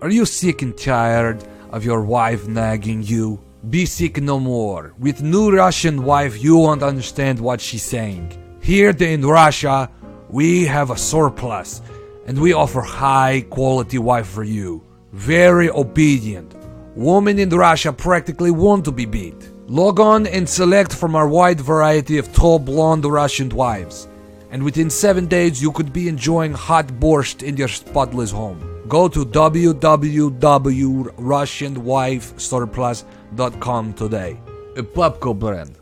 Are you sick and tired of your wife nagging you? Be sick no more. With new Russian wife, you won't understand what she's saying. Here in Russia, we have a surplus, and we offer high quality wife for you. Very obedient. Women in Russia practically want to be beat. Log on and select from our wide variety of tall blonde Russian wives. And within 7 days you could be enjoying hot borscht in your spotless home. Go to www.russianwifesurplus.com today. A Popko brand.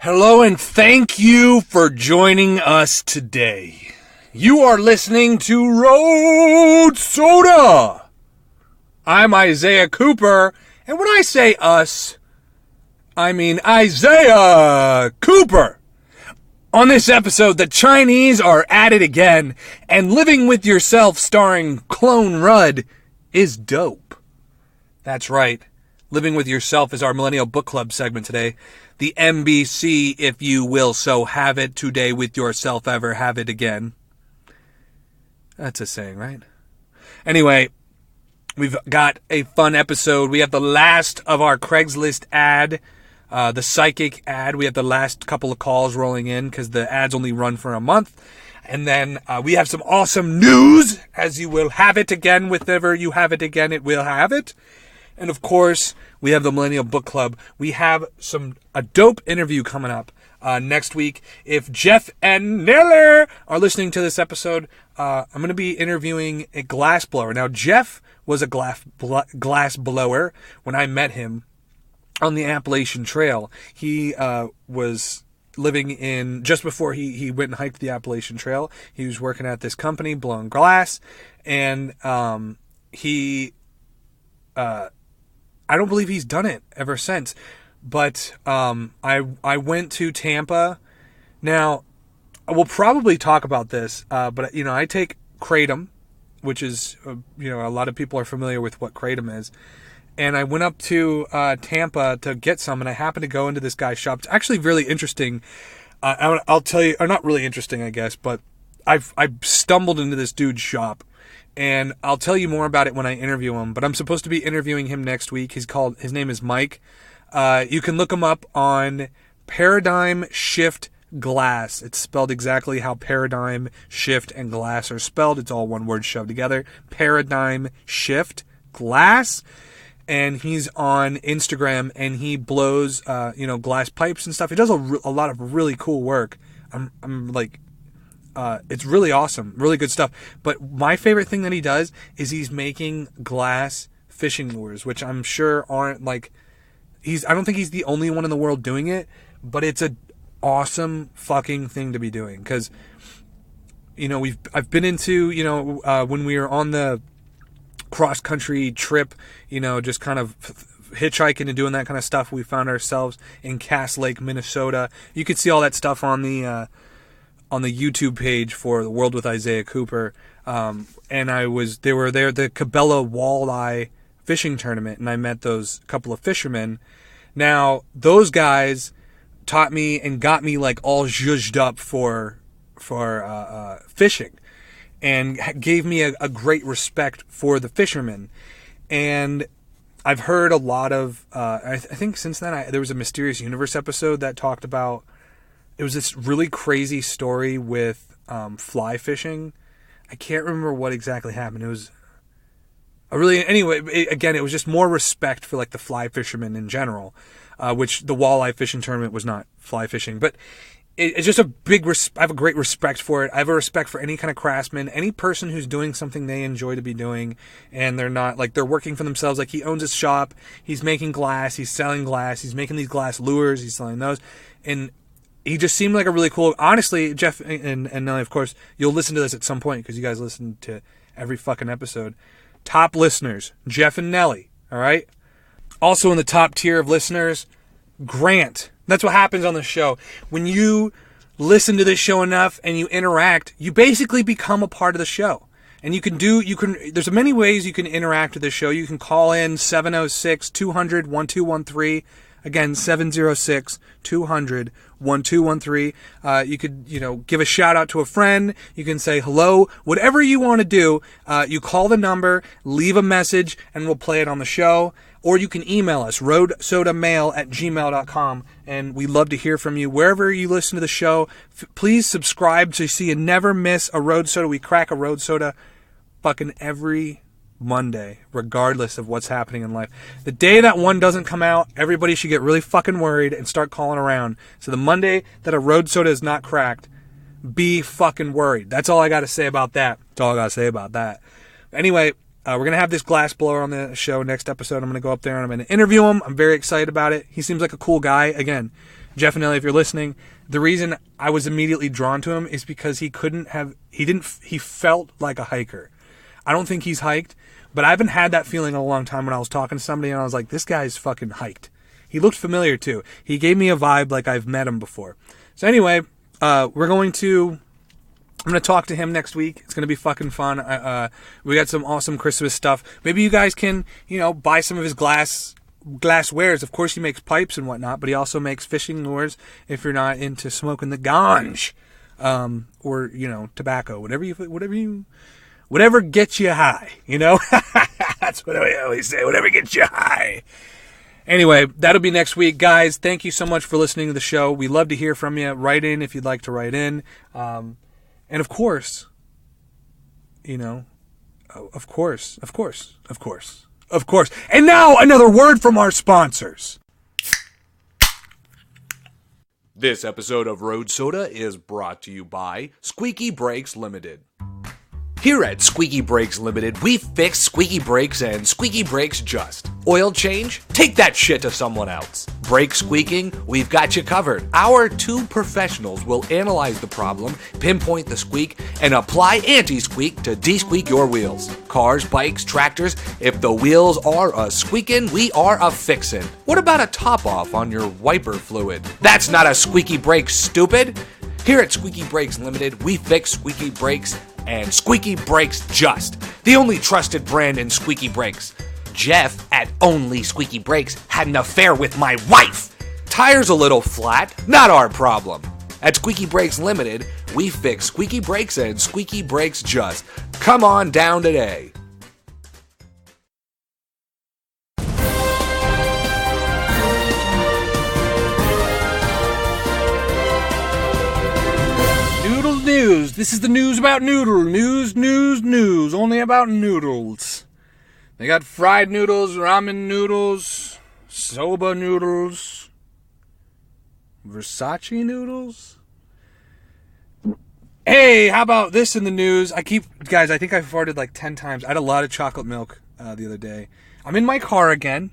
Hello and thank you for joining us today. You are listening to Road Soda. I'm Isaiah Cooper, and when I say us, I mean Isaiah Cooper. On this episode, the Chinese are at it again, and Living With Yourself starring Clone Rudd is dope. That's right. Living With Yourself is our Millennial Book Club segment today. The MBC, if you will so have it, today with yourself ever have it again. That's a saying, right? Anyway, we've got a fun episode. We have the last of our Craigslist ad, the psychic ad. We have the last couple of calls rolling in because the ads only run for a month. And then we have some awesome news, as you will have it again. Whenever you have it again, it will have it. And of course, we have the Millennial Book Club. We have a dope interview coming up next week. If Jeff and Niller are listening to this episode, I'm going to be interviewing a glass blower. Now, Jeff was a glass blower when I met him on the Appalachian Trail. He was living in, just before he went and hiked the Appalachian Trail, he was working at this company blowing glass, and I don't believe he's done it ever since. But I went to Tampa. Now, we'll probably talk about this, but I take kratom, which is, a lot of people are familiar with what kratom is. And I went up to Tampa to get some, and I happened to go into this guy's shop. It's actually really interesting. I'll tell you, or not really interesting, I guess, but I stumbled into this dude's shop. And I'll tell you more about it when I interview him. But I'm supposed to be interviewing him next week. His name is Mike. You can look him up on Paradigm Shift Glass. It's spelled exactly how Paradigm Shift and Glass are spelled. It's all one word shoved together. Paradigm Shift Glass. And he's on Instagram, and he blows, glass pipes and stuff. He does a lot of really cool work. I'm like, it's really awesome, really good stuff. But my favorite thing that he does is he's making glass fishing lures, which I'm sure aren't like, I don't think he's the only one in the world doing it, but it's an awesome fucking thing to be doing. Cause I've been into, when we were on the cross country trip, just kind of hitchhiking and doing that kind of stuff, we found ourselves in Cass Lake, Minnesota. You could see all that stuff on the YouTube page for The World with Isaiah Cooper. And they were there, the Cabela Walleye fishing tournament, and I met those couple of fishermen. Now, those guys taught me and got me like all zhuzhed up for fishing, and gave me a great respect for the fishermen. And I've heard a lot of, I think since then, there was a Mysterious Universe episode that talked about, it was this really crazy story with fly fishing. I can't remember what exactly happened. It was it was just more respect for like the fly fishermen in general, which the walleye fishing tournament was not fly fishing, but it's just I have a great respect for it. I have a respect for any kind of craftsman, any person who's doing something they enjoy to be doing, and they're not like, they're working for themselves. Like, he owns his shop, he's making glass, he's selling glass, he's making these glass lures, he's selling those, and he just seemed like a really cool, honestly, Jeff and Nelly, of course, you'll listen to this at some point because you guys listen to every fucking episode. Top listeners, Jeff and Nelly, all right? Also in the top tier of listeners, Grant. That's what happens on the show. When you listen to this show enough and you interact, you basically become a part of the show. And there's many ways you can interact with the show. You can call in 706-200-1213. Again, 706-200-1213. You could, give a shout out to a friend. You can say hello. Whatever you want to do, you call the number, leave a message, and we'll play it on the show. Or you can email us, RoadSodaMail@gmail.com. And we love to hear from you. Wherever you listen to the show, please subscribe so you never miss a Road Soda. We crack a Road Soda fucking every Monday, regardless of what's happening in life. The day that one doesn't come out, everybody should get really fucking worried and start calling around. So the Monday that a Road Soda is not cracked, be fucking worried. That's all I got to say about that. Anyway, we're going to have this glass blower on the show next episode. I'm going to go up there and I'm going to interview him. I'm very excited about it. He seems like a cool guy. Again, Jeff and Ellie, if you're listening, the reason I was immediately drawn to him is because he felt like a hiker. I don't think he's hiked, but I haven't had that feeling in a long time when I was talking to somebody and I was like, this guy's fucking hiked. He looked familiar too. He gave me a vibe like I've met him before. So anyway, I'm going to talk to him next week. It's going to be fucking fun. We got some awesome Christmas stuff. Maybe you guys can, buy some of his glasswares. Of course, he makes pipes and whatnot, but he also makes fishing lures if you're not into smoking the ganj, or, tobacco, whatever gets you high, That's what I always say, whatever gets you high. Anyway, that'll be next week. Guys, thank you so much for listening to the show. We love to hear from you. Write in if you'd like to write in. And of course, of course. And now another word from our sponsors. This episode of Road Soda is brought to you by Squeaky Brakes Limited. Here at Squeaky Brakes Limited, we fix squeaky brakes and squeaky brakes just. Oil change? Take that shit to someone else. Brake squeaking? We've got you covered. Our 2 professionals will analyze the problem, pinpoint the squeak, and apply anti-squeak to de-squeak your wheels. Cars, bikes, tractors, if the wheels are a-squeaking, we are a-fixin'. What about a top-off on your wiper fluid? That's not a squeaky brake, stupid! Here at Squeaky Brakes Limited, we fix squeaky brakes and squeaky brakes just. The only trusted brand in squeaky brakes. Jeff at Only Squeaky Brakes had an affair with my wife. Tires a little flat, not our problem. At Squeaky Brakes Limited, we fix squeaky brakes and squeaky brakes just. Come on down today. News. This is the news about noodle. News. Only about noodles. They got fried noodles, ramen noodles, soba noodles, Versace noodles. Hey, how about this in the news? Guys, I think I farted like 10 times. I had a lot of chocolate milk the other day. I'm in my car again.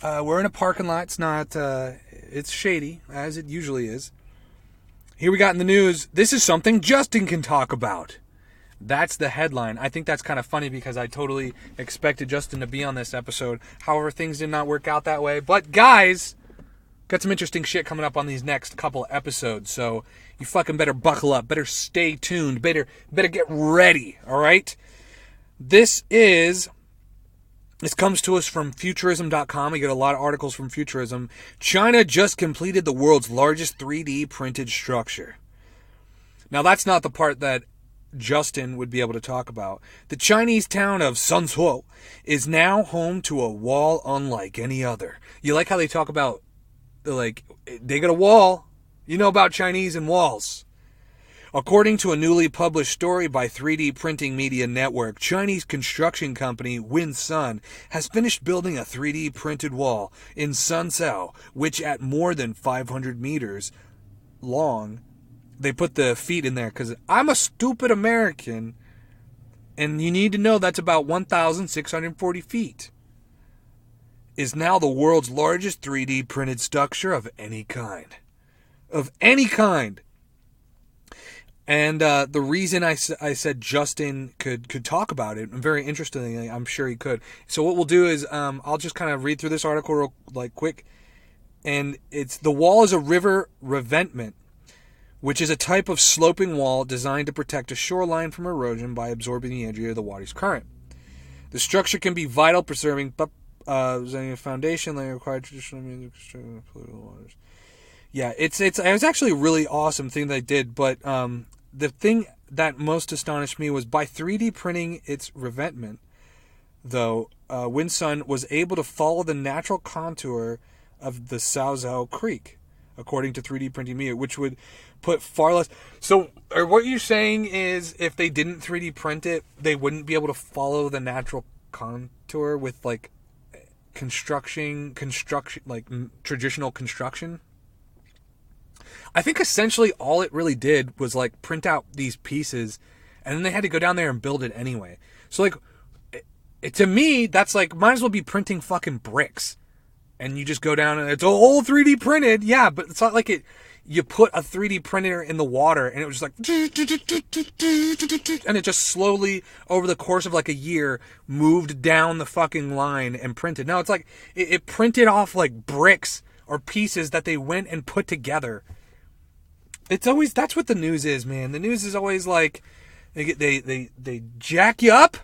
We're in a parking lot. It's shady, as it usually is. Here we got in the news, this is something Justin can talk about. That's the headline. I think that's kind of funny because I totally expected Justin to be on this episode. However, things did not work out that way. But guys, got some interesting shit coming up on these next couple episodes. So you fucking better buckle up. Better stay tuned. Better get ready. All right? This comes to us from Futurism.com. We get a lot of articles from Futurism. China just completed the world's largest 3D printed structure. Now, that's not the part that Justin would be able to talk about. The Chinese town of Suzhou is now home to a wall unlike any other. You like how they talk about, they got a wall. You know about Chinese and walls. According to a newly published story by 3D Printing Media Network, Chinese construction company Winsun has finished building a 3D printed wall in Suzhou, which at more than 500 meters long. They put the feet in there because I'm a stupid American, and you need to know that's about 1,640 feet. Is now the world's largest 3D printed structure of any kind. Of any kind. And the reason I said Justin could talk about it, and very interestingly, I'm sure he could. So what we'll do is I'll just kind of read through this article real quick. And it's the wall is a river revetment which is a type of sloping wall designed to protect a shoreline from erosion by absorbing the energy of the water's current. The structure can be vital, preserving foundation laying required traditional music construction of polluted waters. Yeah, it was actually a really awesome thing they did, but the thing that most astonished me was by 3D printing its revetment, though, Winsun was able to follow the natural contour of the Saozhou Creek, according to 3D printing media, which would put far less. So, or what you're saying is, if they didn't 3D print it, they wouldn't be able to follow the natural contour with like construction, like traditional construction. I think essentially all it really did was like print out these pieces, and then they had to go down there and build it anyway. So like, to me, that's like, might as well be printing fucking bricks. And you just go down and it's all 3D printed. Yeah, but it's not like you put a 3D printer in the water and it was just like, and it just slowly over the course of like a year moved down the fucking line and printed. No, it's like it printed off like bricks or pieces that they went and put together. It's always, that's what the news is, man. The news is always like they jack you up.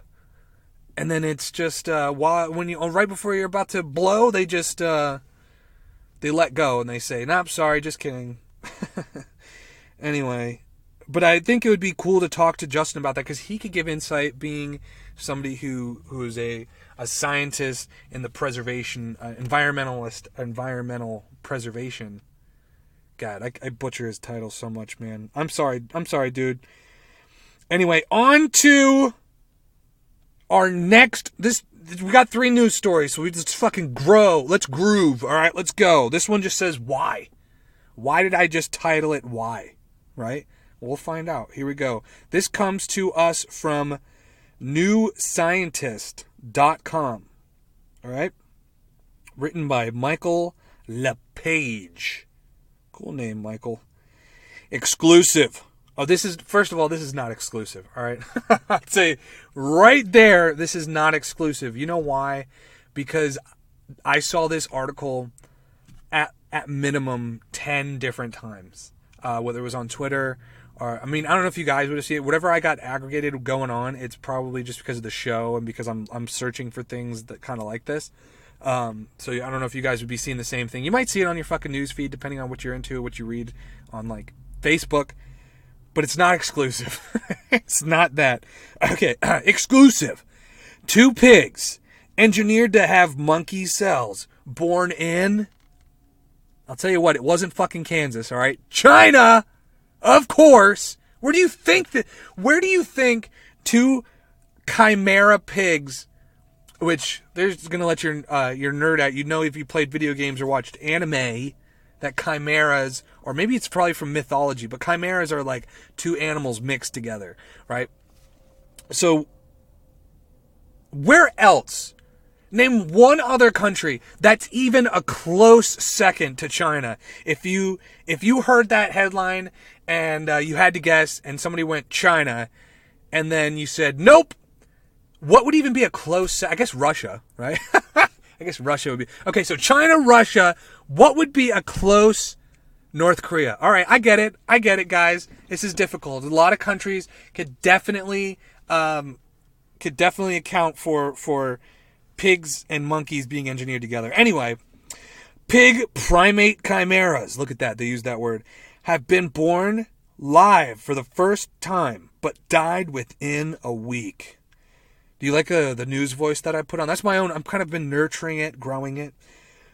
And then it's just right before you're about to blow, they just they let go and they say, "Nope, sorry, just kidding." Anyway, but I think it would be cool to talk to Justin about that because he could give insight, being somebody who is a scientist in the preservation, environmental preservation. God, I butcher his title so much, man. I'm sorry, dude. Anyway, on to our next, we got 3 news stories, so we just fucking grow. Let's groove. All right, let's go. This one just says why. Why did I just title it why? Right? We'll find out. Here we go. This comes to us from newscientist.com. All right? Written by Michael LePage. Cool name, Michael. Exclusive. Oh, first of all, this is not exclusive, all right? I'd say right there, this is not exclusive. You know why? Because I saw this article at minimum 10 different times, whether it was on Twitter or, I don't know if you guys would have seen it. Whatever I got aggregated going on, it's probably just because of the show and because I'm searching for things that kind of like this. So I don't know if you guys would be seeing the same thing. You might see it on your fucking news feed, depending on what you're into, what you read on, like, Facebook. But it's not exclusive. It's not that. Okay, exclusive. 2 pigs engineered to have monkey cells born in, I'll tell you what, it wasn't fucking Kansas, all right? China, of course. Where do you think 2 chimera pigs, which there's going to let your nerd out. You know, if you played video games or watched anime, that chimeras, or maybe it's probably from mythology, but chimeras are like 2 animals mixed together, right? So, where else? Name one other country that's even a close second to China. If you heard that headline and you had to guess, and somebody went China, and then you said nope, what would even be a close? I guess Russia, right? I guess Russia would be. Okay, so China, Russia, what would be a close North Korea? All right, I get it, guys. This is difficult. A lot of countries could definitely account for pigs and monkeys being engineered together. Anyway, pig primate chimeras, look at that, they use that word, have been born live for the first time, but died within a week. Do you like the news voice that I put on? That's my own. I'm kind of been nurturing it, growing it.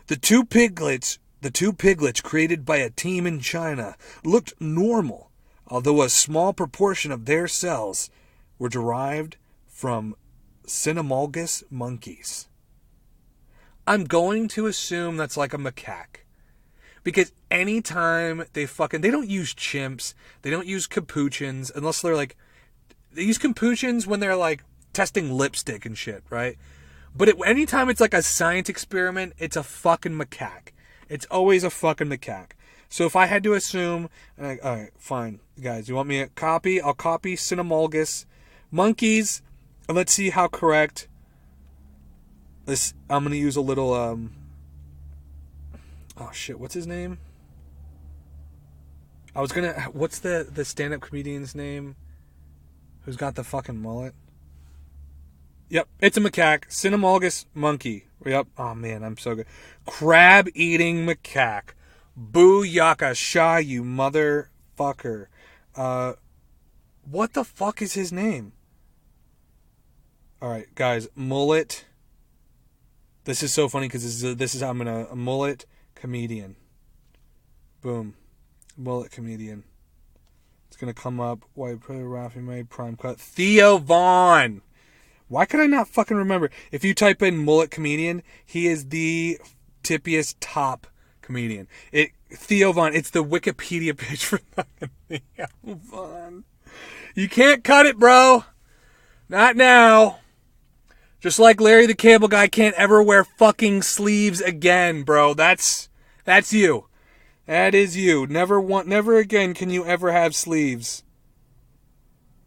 The two piglets created by a team in China looked normal, although a small proportion of their cells were derived from cynomolgus monkeys. I'm going to assume that's like a macaque. Because anytime they don't use chimps, they don't use capuchins, unless they're like, they use capuchins when they're like testing lipstick and shit, right? But anytime it's like a science experiment, it's a fucking macaque. It's always a fucking macaque. So if I had to assume, all right, fine, guys, you want me to copy? I'll copy cynomolgus monkeys, and let's see how correct this. I'm gonna use a little oh shit, what's his name? I was gonna. What's the stand-up comedian's name? Who's got the fucking mullet? Yep, it's a macaque. Cynomolgus monkey. Yep. Oh man, I'm so good. Crab-eating macaque. Booyaka sha, you motherfucker. What the fuck is his name? All right, guys, mullet. This is so funny because this is how I'm gonna a mullet comedian. Boom, mullet comedian. It's gonna come up. White Rafi made prime cut. Theo Vaughn. Why could I not fucking remember? If you type in mullet comedian, he is the tippiest top comedian. Theo Vaughn. It's the Wikipedia page for fucking Theo Vaughn. You can't cut it, bro. Not now. Just like Larry the Cable Guy can't ever wear fucking sleeves again, bro. That's you. That is you. Never again can you ever have sleeves.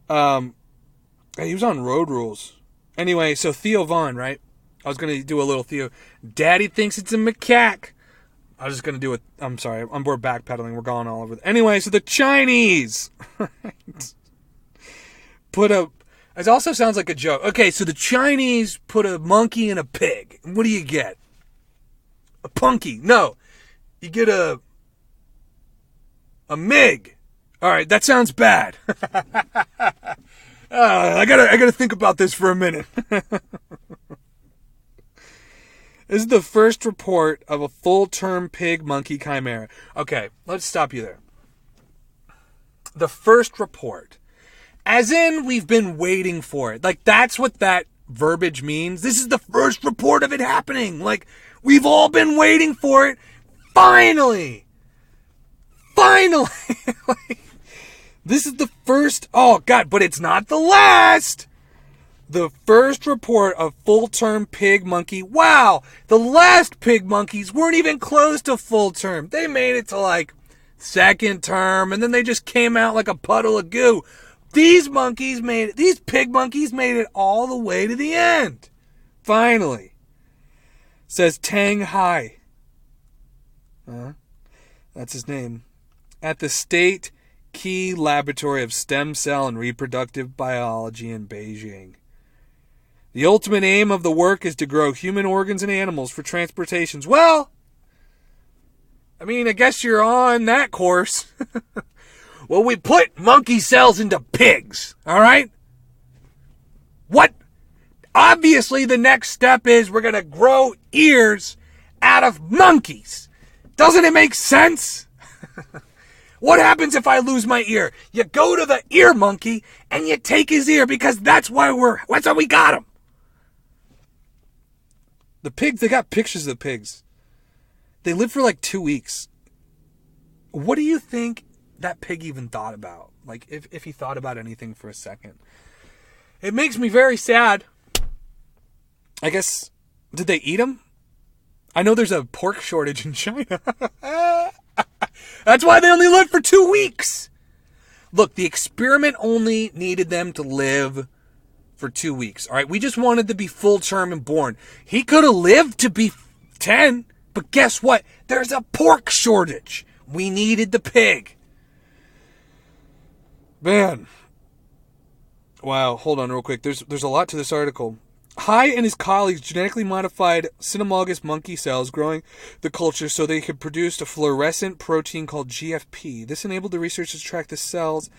He was on Road Rules. Anyway, so Theo Vaughn, right? I was gonna do a little Theo. Daddy thinks it's a macaque. I was just gonna do it. I'm sorry. We're backpedaling. We're going all over. Anyway, so the Chinese put a. It also sounds like a joke. Okay, so the Chinese put a monkey in a pig. What do you get? A punky? No, you get a MIG. All right, that sounds bad. I gotta think about this for a minute. This is the first report of a full-term pig-monkey chimera. Okay, let's stop you there. The first report. As in, we've been waiting for it. Like, that's what that verbiage means. This is the first report of it happening. Like, we've all been waiting for it. Finally! Finally! This is the first... Oh, God, but it's not the last! The first report of full-term pig-monkey. Wow! The last pig-monkeys weren't even close to full-term. They made it to, like, second term, and then they just came out like a puddle of goo. These pig monkeys made it all the way to the end. Finally. Says Tang Hai. That's his name. At the State Key Laboratory of Stem Cell and Reproductive Biology in Beijing. The ultimate aim of the work is to grow human organs and animals for transportations. Well, I mean, I guess you're on that course. Well, we put monkey cells into pigs, all right? What? Obviously, the next step is we're going to grow ears out of monkeys. Doesn't it make sense? What happens if I lose my ear? You go to the ear monkey and you take his ear because that's why we got him. The pigs, they got pictures of the pigs. They lived for like 2 weeks. What do you think that pig even thought about? Like, if he thought about anything for a second. It makes me very sad. I guess, did they eat him? I know there's a pork shortage in China. That's why they only lived for 2 weeks. Look, the experiment only needed them to live for 2 weeks. All right, we just wanted to be full term and born. He could have lived to be 10, but guess what? There's a pork shortage. We needed the pig. Man. Wow, hold on real quick. There's a lot to this article. Hai and his colleagues genetically modified cynomolgus monkey cells, growing the culture so they could produce a fluorescent protein called GFP. This enabled the researchers to track the cells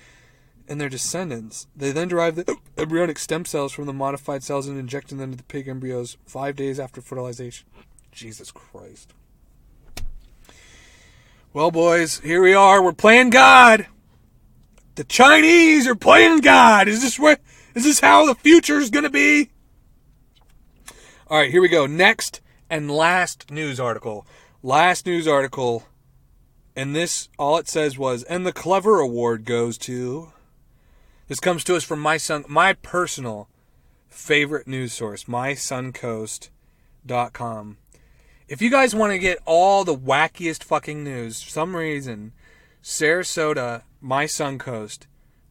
and their descendants. They then derived the embryonic stem cells from the modified cells and injected them into the pig embryos 5 days after fertilization. Jesus Christ. Well, boys, here we are. We're playing God. The Chinese are playing God. Is this how the future is going to be? All right, here we go. Next and last news article. And this, all it says was, and the Clever Award goes to... This comes to us from my personal favorite news source, mysuncoast.com. If you guys want to get all the wackiest fucking news, for some reason, Sarasota, My Suncoast,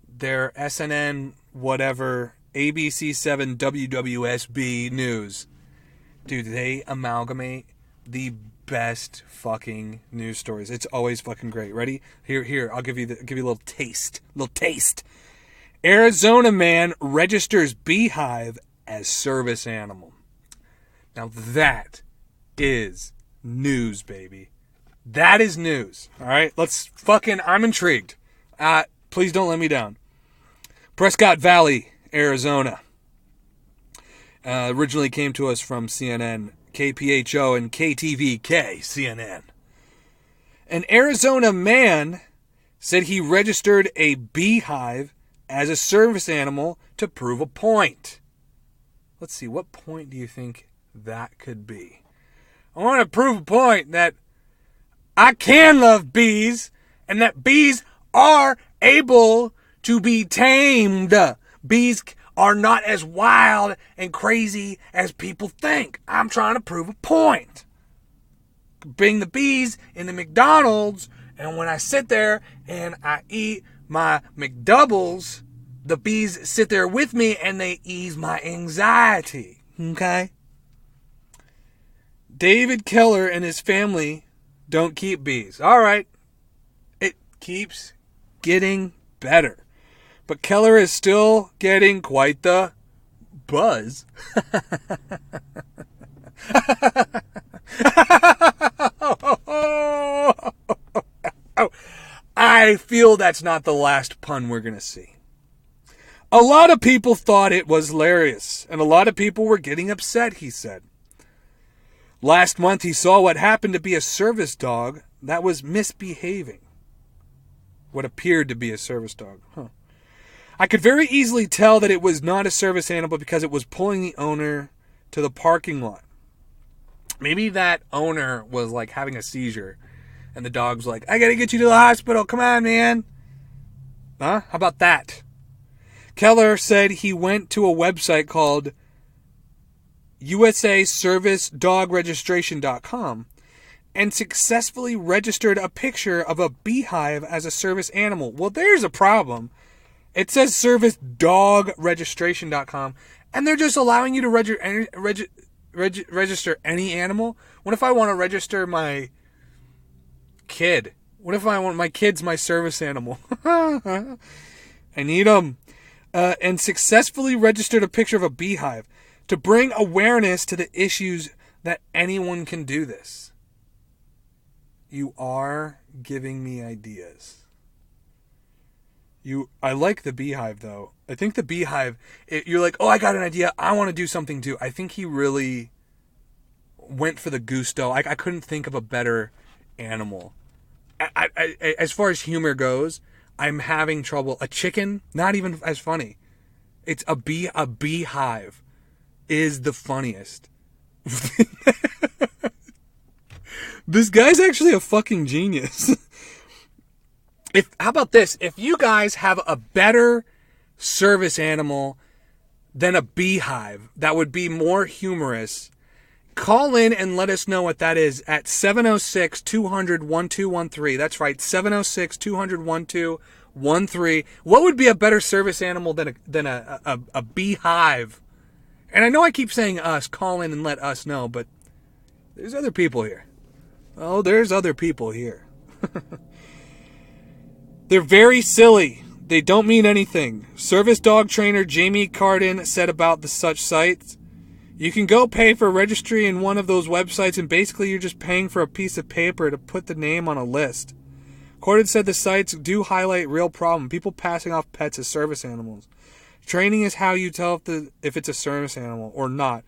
their SNN, whatever, ABC7 WWSB news, dude, they amalgamate the best fucking news stories. It's always fucking great. Ready? Here. I'll give you a little taste. Arizona man registers beehive as service animal. Now that is news, baby. That is news. All right, I'm intrigued. Please don't let me down. Prescott Valley, Arizona. Originally came to us from CNN, KPHO, and KTVK, CNN. An Arizona man said he registered a beehive as a service animal to prove a point. Let's see, what point do you think that could be? I want to prove a point that I can love bees and that bees are able to be tamed. Bees are not as wild and crazy as people think. I'm trying to prove a point. Bring the bees in the McDonald's, and when I sit there and I eat my McDoubles, the bees sit there with me and they ease my anxiety. Okay? David Keller and his family don't keep bees. All right. It keeps getting better. But Keller is still getting quite the buzz. I feel that's not the last pun we're going to see. A lot of people thought it was hilarious, and a lot of people were getting upset, he said. Last month he saw what happened to be a service dog that was misbehaving. What appeared to be a service dog. I could very easily tell that it was not a service animal because it was pulling the owner to the parking lot. Maybe that owner was like having a seizure and the dog's like, I gotta get you to the hospital. Come on, man. How about that? Keller said he went to a website called USAServiceDogRegistration.com and successfully registered a picture of a beehive as a service animal. Well, there's a problem. It says ServiceDogRegistration.com, and they're just allowing you to register any animal. What if I want to register my kid? What if I want my kid's my service animal? I need them. And successfully registered a picture of a beehive to bring awareness to the issues that anyone can do this. You are giving me ideas. I like the beehive, though. I think the beehive, you're like, oh, I got an idea. I want to do something, too. I think he really went for the gusto. I couldn't think of a better animal. As far as humor goes, I'm having trouble. A chicken, not even as funny. It's a beehive is the funniest. This guy's actually a fucking genius. How about this? If you guys have a better service animal than a beehive that would be more humorous, call in and let us know what that is at 706-200-1213. That's right, 706-200-1213. What would be a better service animal than a beehive? And I know I keep saying us. Call in and let us know, but there's other people here. Oh, there's other people here. They're very silly. They don't mean anything. Service dog trainer Jamie Carden said about the such sites, you can go pay for registry in one of those websites and basically you're just paying for a piece of paper to put the name on a list. Carden said the sites do highlight real problem. People passing off pets as service animals. Training is how you tell if it's a service animal or not.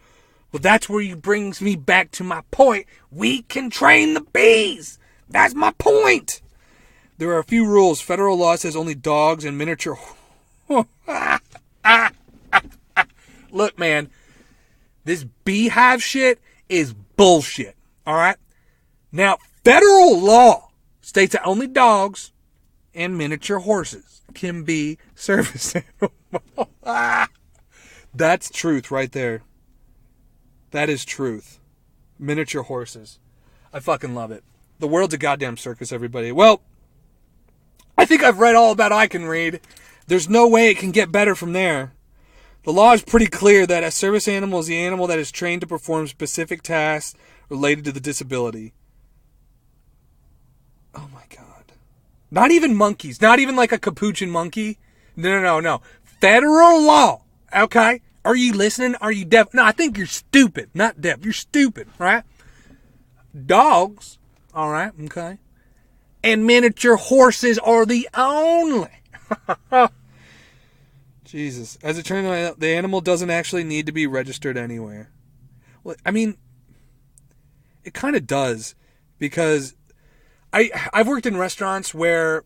Well, that's where you brings me back to my point. We can train the bees. That's my point. There are a few rules. Federal law says only dogs and miniature... Look, man. This beehive shit is bullshit. All right? Now, federal law states that only dogs and miniature horses can be service animals. That's truth right there. That is truth. Miniature horses. I fucking love it. The world's a goddamn circus, everybody. Well, I think I've read all about I can read. There's no way it can get better from there. The law is pretty clear that a service animal is the animal that is trained to perform specific tasks related to the disability. Oh my God. Not even monkeys. Not even like a capuchin monkey. No. Federal law. Okay? Are you listening? Are you deaf? No, I think you're stupid. Not deaf. You're stupid, right? Dogs. All right. Okay. And miniature horses are the only. Jesus. As it turns out, the animal doesn't actually need to be registered anywhere. Well, I mean, it kind of does, because I've worked in restaurants where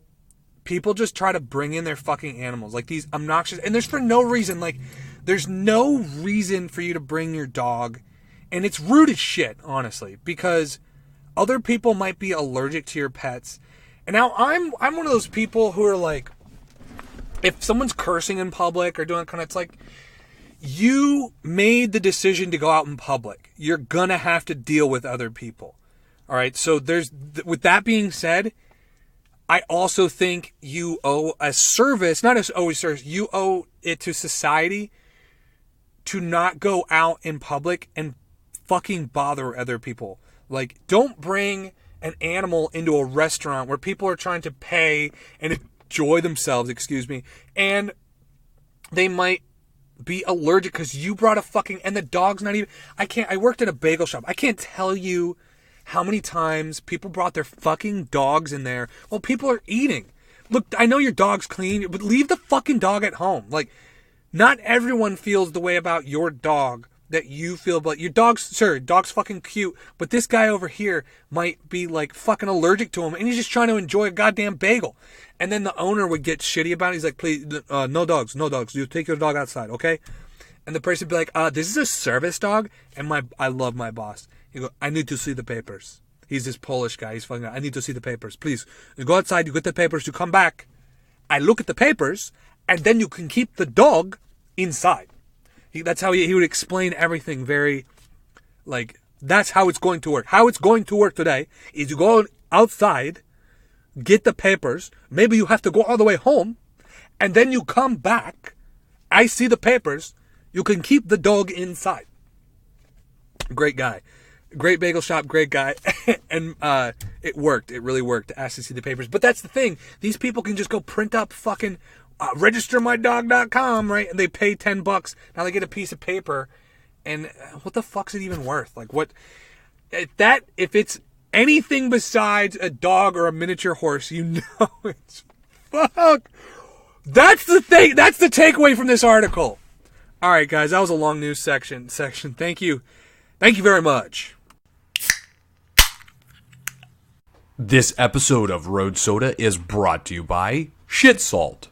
people just try to bring in their fucking animals, like these obnoxious, and there's for no reason, like there's no reason for you to bring your dog, and it's rude as shit, honestly, because other people might be allergic to your pets. And now I'm one of those people who are like, if someone's cursing in public or doing kind of, it's like, you made the decision to go out in public. You're gonna have to deal with other people. All right. So with that being said, I also think you owe a service, not as always service, you owe it to society to not go out in public and fucking bother other people. Like, don't bring an animal into a restaurant where people are trying to pay and enjoy themselves, and they might be allergic because you brought a fucking, and the dog's not even, I worked at a bagel shop. I can't tell you how many times people brought their fucking dogs in there while people are eating. Look, I know your dog's clean, but leave the fucking dog at home. Like, not everyone feels the way about your dog that you feel, but your dog's, sure, dog's fucking cute, but this guy over here might be like fucking allergic to him, and he's just trying to enjoy a goddamn bagel. And then the owner would get shitty about it. He's like, please, no dogs. You take your dog outside, okay? And the person would be like, this is a service dog, and I love my boss. He go, I need to see the papers. He's this Polish guy. He's fucking, I need to see the papers. Please, you go outside, you get the papers, you come back. I look at the papers, and then you can keep the dog inside. That's how he would explain everything very, like, that's how it's going to work. How it's going to work today is you go outside, get the papers, maybe you have to go all the way home, and then you come back, I see the papers, you can keep the dog inside. Great guy. Great bagel shop, great guy. And it worked. It really worked to ask to see the papers. But that's the thing. These people can just go print up fucking registermydog.com, right? And they pay $10. Now they get a piece of paper. And what the fuck's it even worth? Like, what? If it's anything besides a dog or a miniature horse, you know it's fuck. That's the thing. That's the takeaway from this article. All right, guys. That was a long news section. Thank you. Thank you very much. This episode of Road Soda is brought to you by Shit Salt.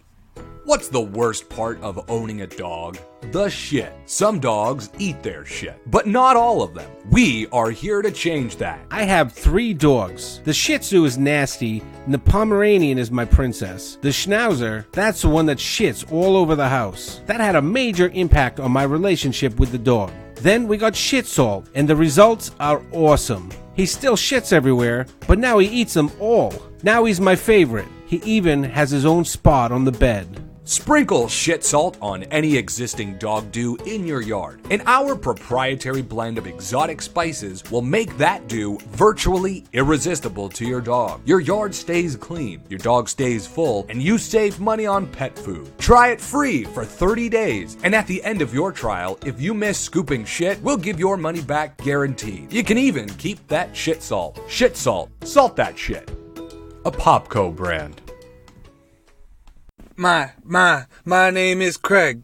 What's the worst part of owning a dog? The shit. Some dogs eat their shit, but not all of them. We are here to change that. I have 3 dogs. The Shih Tzu is nasty, and the Pomeranian is my princess. The Schnauzer, that's the one that shits all over the house. That had a major impact on my relationship with the dog. Then we got Shit Salt, and the results are awesome. He still shits everywhere, but now he eats them all. Now he's my favorite. He even has his own spot on the bed. Sprinkle Shit Salt on any existing dog dew in your yard, and our proprietary blend of exotic spices will make that dew virtually irresistible to your dog. Your yard stays clean, your dog stays full, and you save money on pet food. Try it free for 30 days, and at the end of your trial, if you miss scooping shit, we'll give your money back guaranteed. You can even keep that Shit Salt. Shit Salt. Salt that shit. A Popco brand. My name is Craig.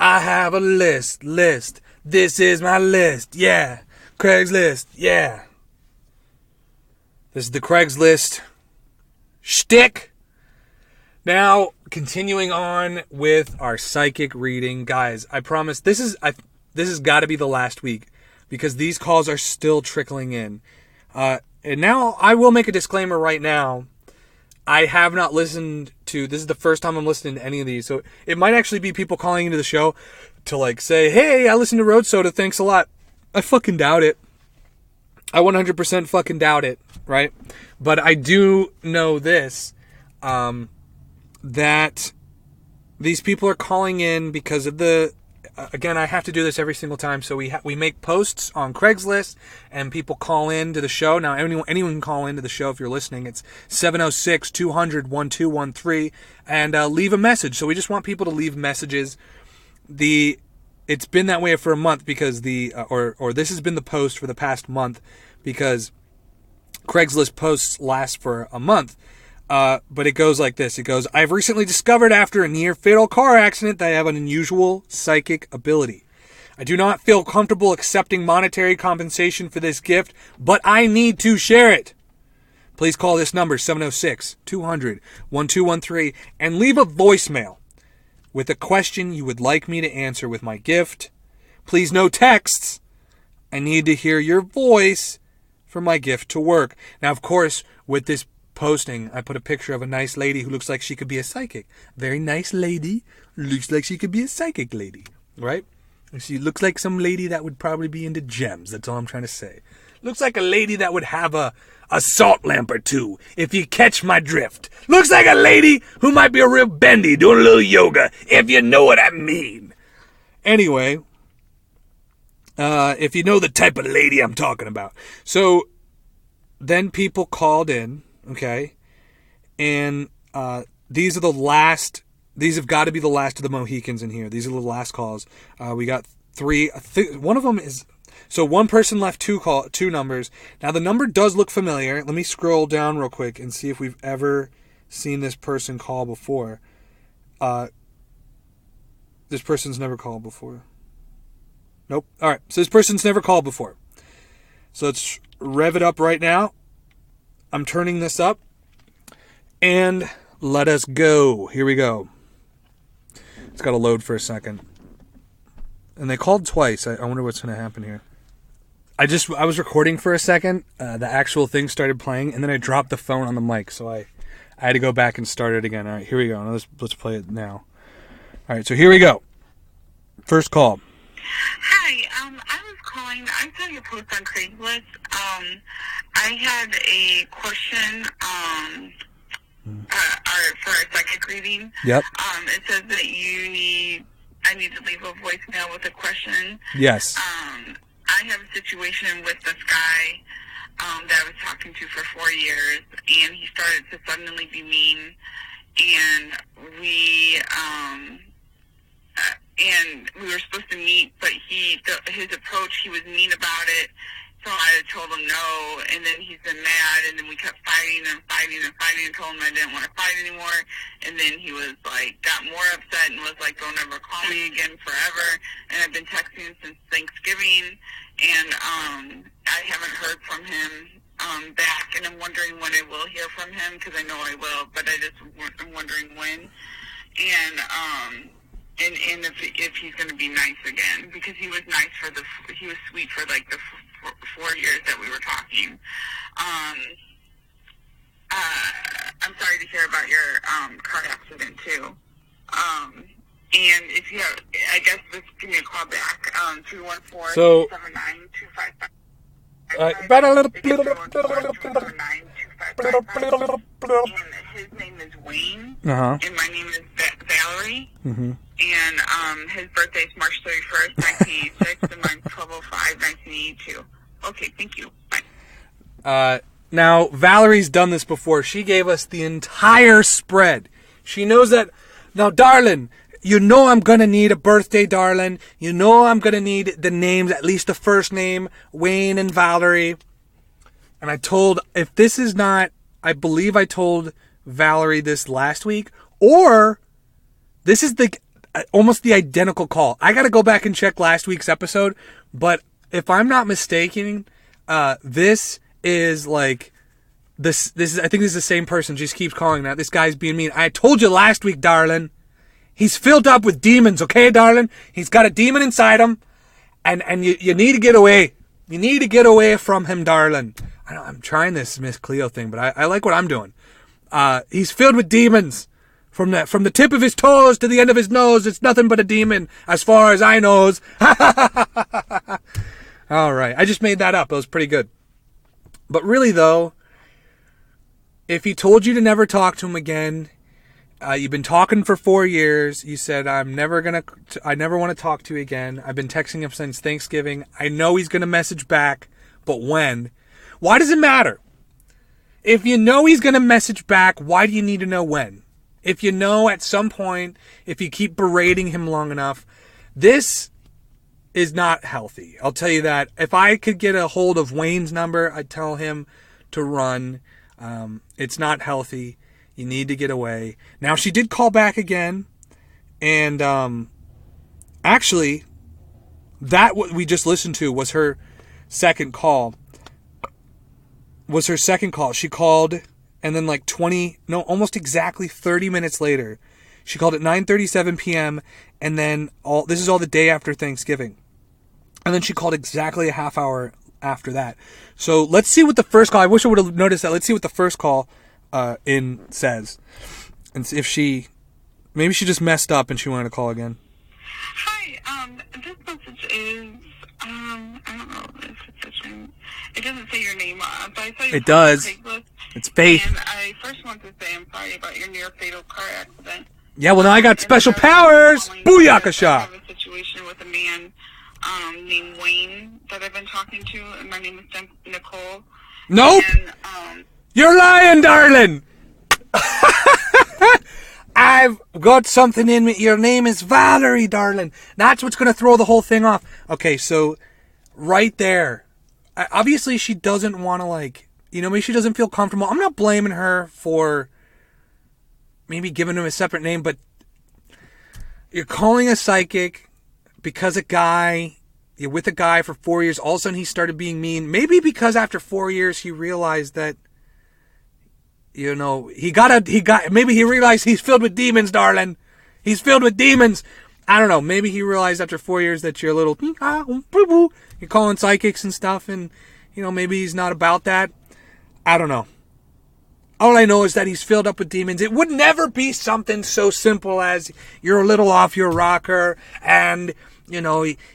I have a list. This is my list. Yeah. Craig's list. Yeah. This is the Craigslist shtick. Now, continuing on with our psychic reading. Guys, I promise this has got to be the last week because these calls are still trickling in. And now I will make a disclaimer right now. I have not listened to, this is the first time I'm listening to any of these, so it might actually be people calling into the show to like say, hey, I listened to Road Soda, thanks a lot. I fucking doubt it. I 100% fucking doubt it, right? But I do know this, that these people are calling in because of the again, I have to do this every single time. So we make posts on Craigslist, and people call in to the show. Now, anyone can call into the show if you're listening. It's 706-200-1213, and leave a message. So we just want people to leave messages. It's been that way for a month because or this has been the post for the past month because Craigslist posts last for a month. But it goes like this. It goes, I've recently discovered after a near-fatal car accident that I have an unusual psychic ability. I do not feel comfortable accepting monetary compensation for this gift, but I need to share it. Please call this number, 706-200-1213, and leave a voicemail with a question you would like me to answer with my gift. Please no texts. I need to hear your voice for my gift to work. Now, of course, with this posting, I put a picture of a nice lady who looks like she could be a psychic. Very nice lady. Looks like she could be a psychic lady. Right? She looks like some lady that would probably be into gems. That's all I'm trying to say. Looks like a lady that would have a salt lamp or two, if you catch my drift. Looks like a lady who might be a real bendy doing a little yoga, if you know what I mean. Anyway, if you know the type of lady I'm talking about. So then people called in. Okay, and these have got to be the last of the Mohicans in here. These are the last calls. We got three. One of them is, so one person left two numbers. Now the number does look familiar. Let me scroll down real quick and see if we've ever seen this person call before. This person's never called before. Nope. All right, so this person's never called before. So let's rev it up right now. I'm turning this up, and let us go. Here we go. It's got to load for a second. And they called twice. I wonder what's going to happen here. I was recording for a second. The actual thing started playing, and then I dropped the phone on the mic, so I had to go back and start it again. All right, here we go. Now let's play it now. All right, so here we go. First call. Hi, I was calling. I saw your post on Craigslist. I had a question for a psychic reading. Yep. It says that I need to leave a voicemail with a question. Yes. I have a situation with this guy that I was talking to for 4 years, and he started to suddenly be mean, and we were supposed to meet, but his approach, he was mean about it. So I told him no, and then he's been mad, and then we kept fighting and told him I didn't want to fight anymore. And then he was like, got more upset and was like, don't ever call me again forever. And I've been texting him since Thanksgiving, and I haven't heard from him back, and I'm wondering when I will hear from him, because I know I will, but I'm wondering when. And if he's going to be nice again, because he was nice he was sweet for like the 4 years that we were talking. I'm sorry to hear about your car accident too. And if you have, I guess just give me a call back. 214-279-2555. His name is Wayne, and my name is Valerie. Mm-hmm. And his birthday is March 31st, 1986, and mine's 12/05/1982. Okay, thank you. Bye. Now, Valerie's done this before. She gave us the entire spread. She knows that. Now, darling, you know I'm going to need a birthday, darling. You know I'm going to need the names, at least the first name, Wayne and Valerie. And I told, if this is not, I believe I told Valerie this last week, or this is almost the identical call. I got to go back and check last week's episode, but if I'm not mistaken, this is like this is, I think this is the same person. She just keeps calling that. This guy's being mean. I told you last week, darling. He's filled up with demons, okay, darling? He's got a demon inside him, and you need to get away. You need to get away from him, darling. I'm trying this Miss Cleo thing, but I like what I'm doing. He's filled with demons. From the tip of his toes to the end of his nose, it's nothing but a demon, as far as I knows. All right, I just made that up. It was pretty good. But really, though, if he told you to never talk to him again, You've been talking for 4 years. You said, I never want to talk to you again. I've been texting him since Thanksgiving. I know he's going to message back, but when? Why does it matter? If you know he's going to message back, why do you need to know when? If you know at some point, if you keep berating him long enough, this is not healthy. I'll tell you that. If I could get a hold of Wayne's number, I'd tell him to run. It's not healthy. You need to get away. Now, she did call back again. And actually, that what we just listened to was her second call. She called, and then like almost exactly 30 minutes later, she called at 9:37 p.m. and then this is all the day after Thanksgiving. And then she called exactly a half hour after that. So let's see what the first call, I wish I would have noticed that. Let's see what the first call says. And see if maybe she just messed up and she wanted to call again. Hi, this message is, I don't know if it's it doesn't say your name, but I saw it does. PIGLET, it's Faith. And I first want to say I'm sorry about your near fatal car accident. Yeah, well now I got special powers. Booyakasha. I have a situation with a man named Wayne that I've been talking to, and my name is Nicole. Nope. And, you're lying, darling. I've got something in me. Your name is Valerie, darling. That's what's going to throw the whole thing off. Okay, so right there. Obviously, she doesn't want to, maybe she doesn't feel comfortable. I'm not blaming her for maybe giving him a separate name, but you're calling a psychic because you're with a guy for 4 years. All of a sudden, he started being mean. Maybe because after 4 years, he realized that, maybe he realized he's filled with demons, darling. He's filled with demons. I don't know. Maybe he realized after 4 years that you're a little, you're calling psychics and stuff, and, maybe he's not about that. I don't know. All I know is that he's filled up with demons. It would never be something so simple as you're a little off your rocker and,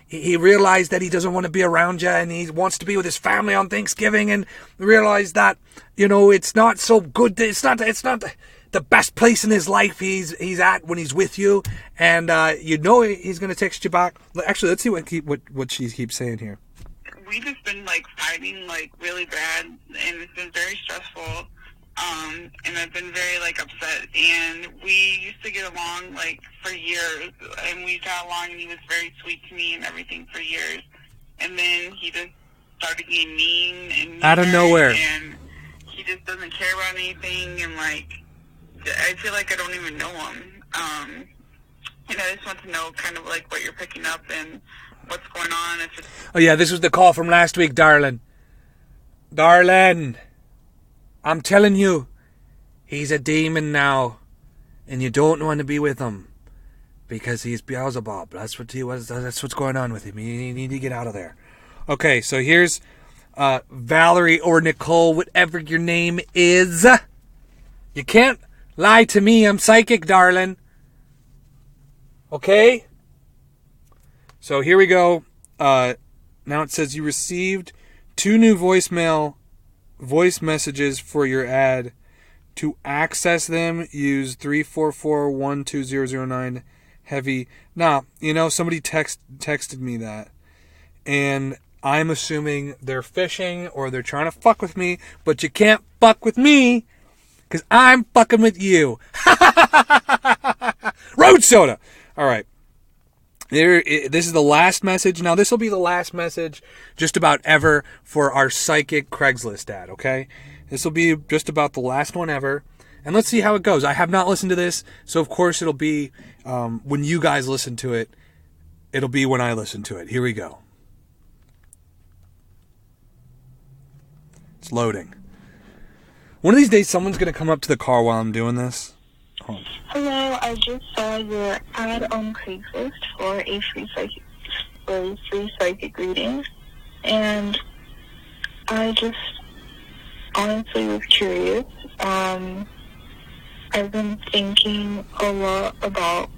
he realized that he doesn't want to be around you and he wants to be with his family on Thanksgiving and realized that, it's not so good. It's not the best place in his life he's at when he's with you. And, he's going to text you back. Actually, let's see what she keeps saying here. We've just been fighting really bad, and it's been very stressful. And I've been very upset, and we used to get along for years, and we got along, and he was very sweet to me and everything for years. And then he just started getting mean and out of nowhere, and he just doesn't care about anything, and I feel like I don't even know him. And I just want to know kind of what you're picking up and what's going on. Oh yeah, this was the call from last week, darling. Darling, I'm telling you, he's a demon now, and you don't want to be with him because he's Beelzebub. That's what's going on with him. You need to get out of there. Okay, so here's Valerie or Nicole, whatever your name is. You can't lie to me. I'm psychic, darling. Okay? So here we go. Now it says you received 2 new voice messages for your ad. To access them, use 344-12009 heavy. Nah, somebody texted me that. And I'm assuming they're phishing or they're trying to fuck with me, but you can't fuck with me because I'm fucking with you. Road Soda. All right. This is the last message. Now, this will be the last message just about ever for our psychic Craigslist ad, okay? This will be just about the last one ever. And let's see how it goes. I have not listened to this, so of course it'll be when you guys listen to it. It'll be when I listen to it. Here we go. It's loading. One of these days, someone's going to come up to the car while I'm doing this. Hold on. Hello, I just saw your ad on Craigslist for a free psychic reading, and I just honestly was curious. I've been thinking a lot about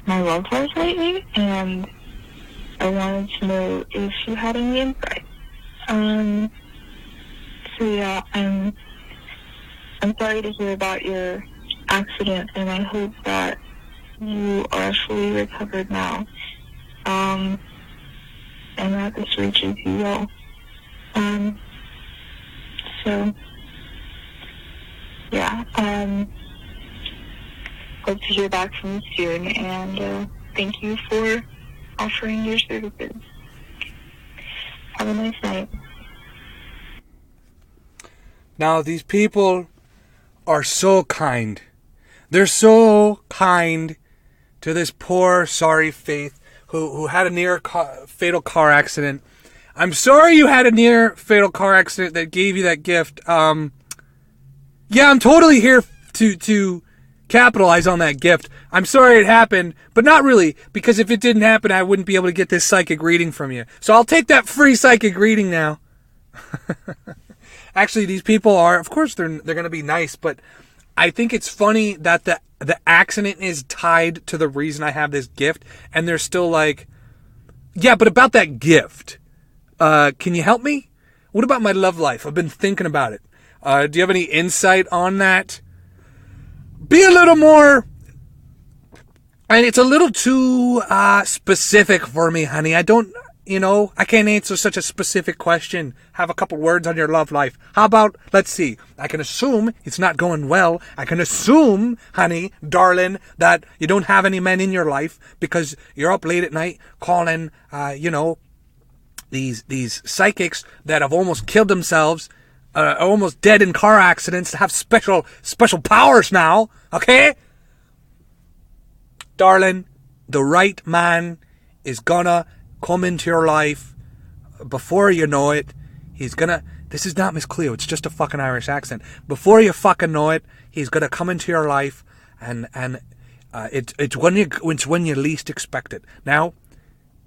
my love life lately, and I wanted to know if you had any insight. So yeah, I'm sorry to hear about your accident, and I hope that you are fully recovered now, and that this reaches you well. So, yeah, hope to hear back from you soon, and thank you for offering your services. Have a nice night. Now, these people are so kind. They're so kind to this poor, sorry Faith who had a near fatal car accident. I'm sorry you had a near fatal car accident that gave you that gift. Yeah, I'm totally here to capitalize on that gift. I'm sorry it happened, but not really, because if it didn't happen, I wouldn't be able to get this psychic reading from you. So I'll take that free psychic reading now. Actually, these people are, of course, they're going to be nice, but I think it's funny that the accident is tied to the reason I have this gift, and they're still like, yeah, but about that gift, can you help me? What about my love life? I've been thinking about it. Do you have any insight on that? Be a little more, and it's a little too specific for me, honey. I don't, I can't answer such a specific question. Have a couple words on your love life. How about, let's see, I can assume it's not going well. I can assume, honey, darling, that you don't have any men in your life because you're up late at night calling, these psychics that have almost killed themselves, are almost dead in car accidents, to have special powers now, okay? Darling, the right man is gonna come into your life before you know it. This is not Miss Cleo, it's just a fucking Irish accent. Before you fucking know it, he's gonna come into your life, and it's when you least expect it. Now,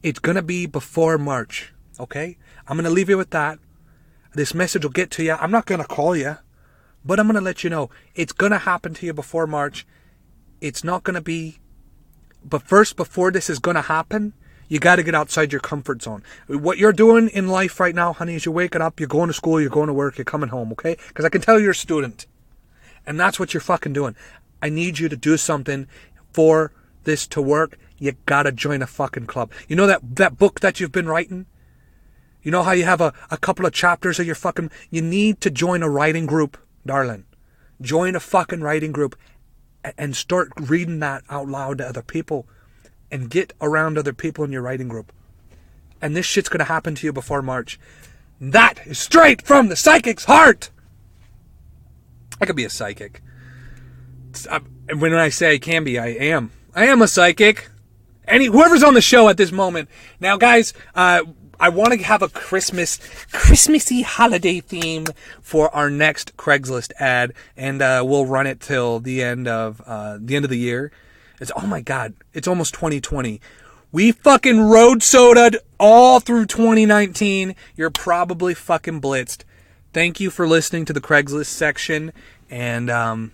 it's gonna be before March, okay? I'm gonna leave you with that. This message will get to you. I'm not gonna call you, but I'm gonna let you know it's gonna happen to you before March. It's not gonna be, but first, before this is gonna happen, you got to get outside your comfort zone. What you're doing in life right now, honey, is you're waking up, you're going to school, you're going to work, you're coming home, okay? Because I can tell you're a student. And that's what you're fucking doing. I need you to do something for this to work. You got to join a fucking club. You know that book that you've been writing? You know how you have a couple of chapters of your fucking... You need to join a writing group, darling. Join a fucking writing group and start reading that out loud to other people. And get around other people in your writing group. And this shit's going to happen to you before March. That is straight from the psychic's heart. I could be a psychic. When I say I can be, I am. I am a psychic. Whoever's on the show at this moment. Now, guys, I want to have a Christmassy holiday theme for our next Craigslist ad. And we'll run it till the end of the year. Oh my God, it's almost 2020. We fucking road soda'd all through 2019. You're probably fucking blitzed. Thank you for listening to the Craigslist section. And, And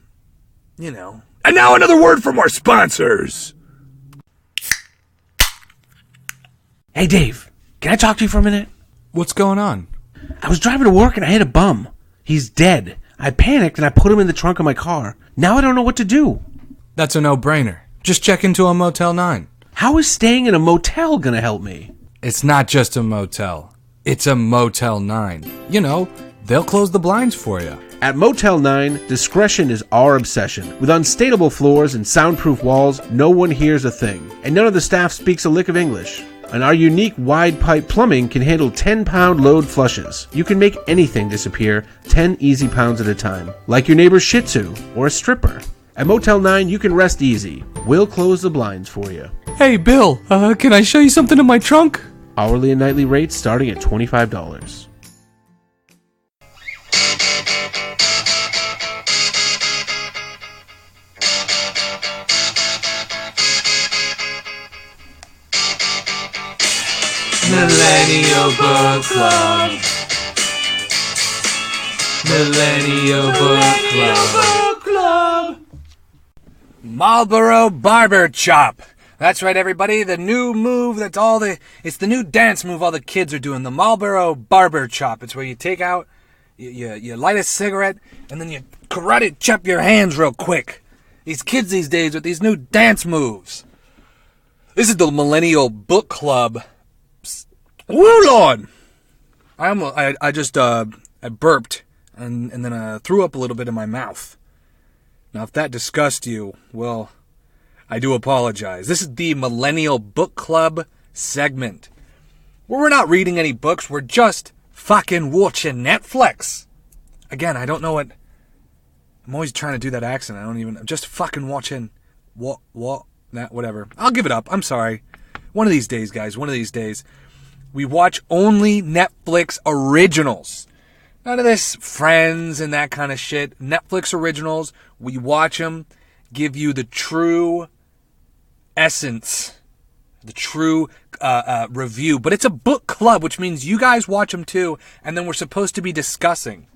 now another word from our sponsors. Hey, Dave, can I talk to you for a minute? What's going on? I was driving to work and I hit a bum. He's dead. I panicked and I put him in the trunk of my car. Now I don't know what to do. That's a no-brainer. Just check into a Motel 9. How is staying in a motel gonna help me? It's not just a motel. It's a Motel 9. They'll close the blinds for you. At Motel 9, discretion is our obsession. With unstable floors and soundproof walls, no one hears a thing. And none of the staff speaks a lick of English. And our unique wide pipe plumbing can handle 10-pound load flushes. You can make anything disappear 10 easy pounds at a time. Like your neighbor's Shih Tzu or a stripper. At Motel 9, you can rest easy. We'll close the blinds for you. Hey, Bill, can I show you something in my trunk? Hourly and nightly rates starting at $25. Millennial Book Club. Millennial Book Club. Marlboro Barber Chop. That's right, everybody. The new move. It's the new dance move all the kids are doing. The Marlboro Barber Chop. It's where you take out, you light a cigarette, and then you karate chop your hands real quick. These kids these days with these new dance moves. This is the Millennial Book Club. Woo, Lord! I just burped and then threw up a little bit in my mouth. Now, if that disgusts you, well, I do apologize. This is the Millennial Book Club segment, where we're not reading any books, we're just fucking watching Netflix. Again, I don't know what... I'm always trying to do that accent. I'm just fucking watching... whatever. I'll give it up. I'm sorry. One of these days, guys, one of these days, we watch only Netflix originals. None of this Friends and that kind of shit. Netflix originals, we watch them, give you the true essence, the true review. But it's a book club, which means you guys watch them too, and then we're supposed to be discussing.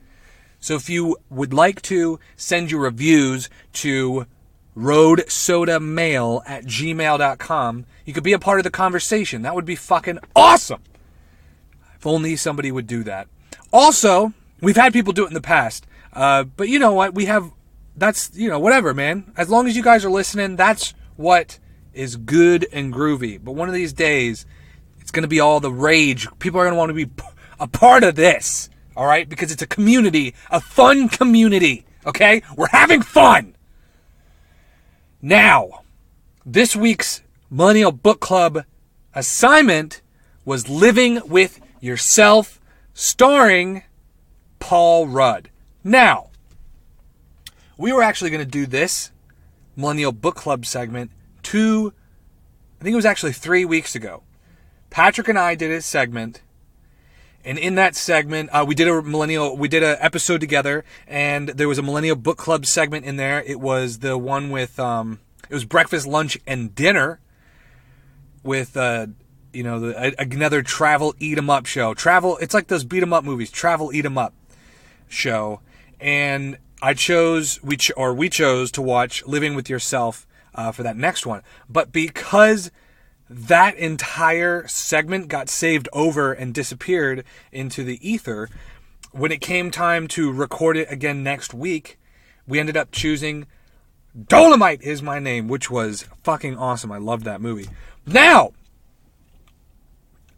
So if you would like to send your reviews to RoadSodaMail@gmail.com, you could be a part of the conversation. That would be fucking awesome. If only somebody would do that. Also, we've had people do it in the past. But you know what? That's, whatever, man. As long as you guys are listening, that's what is good and groovy. But one of these days, it's going to be all the rage. People are going to want to be a part of this. All right? Because it's a community, a fun community. Okay? We're having fun. Now, this week's Millennial Book Club assignment was Living with Yourself, starring Paul Rudd. Now, we were actually going to do this Millennial Book Club segment I think it was actually 3 weeks ago. Patrick and I did a segment, and in that segment, we did an episode together, and there was a Millennial Book Club segment in there. It was the one with, it was breakfast, lunch, and dinner with, another travel eat 'em up show. It's like those beat 'em up movies, travel eat 'em up show. And we chose to watch Living with Yourself for that next one. But because that entire segment got saved over and disappeared into the ether, when it came time to record it again next week, we ended up choosing Dolomite Is My Name, which was fucking awesome. I loved that movie. Now,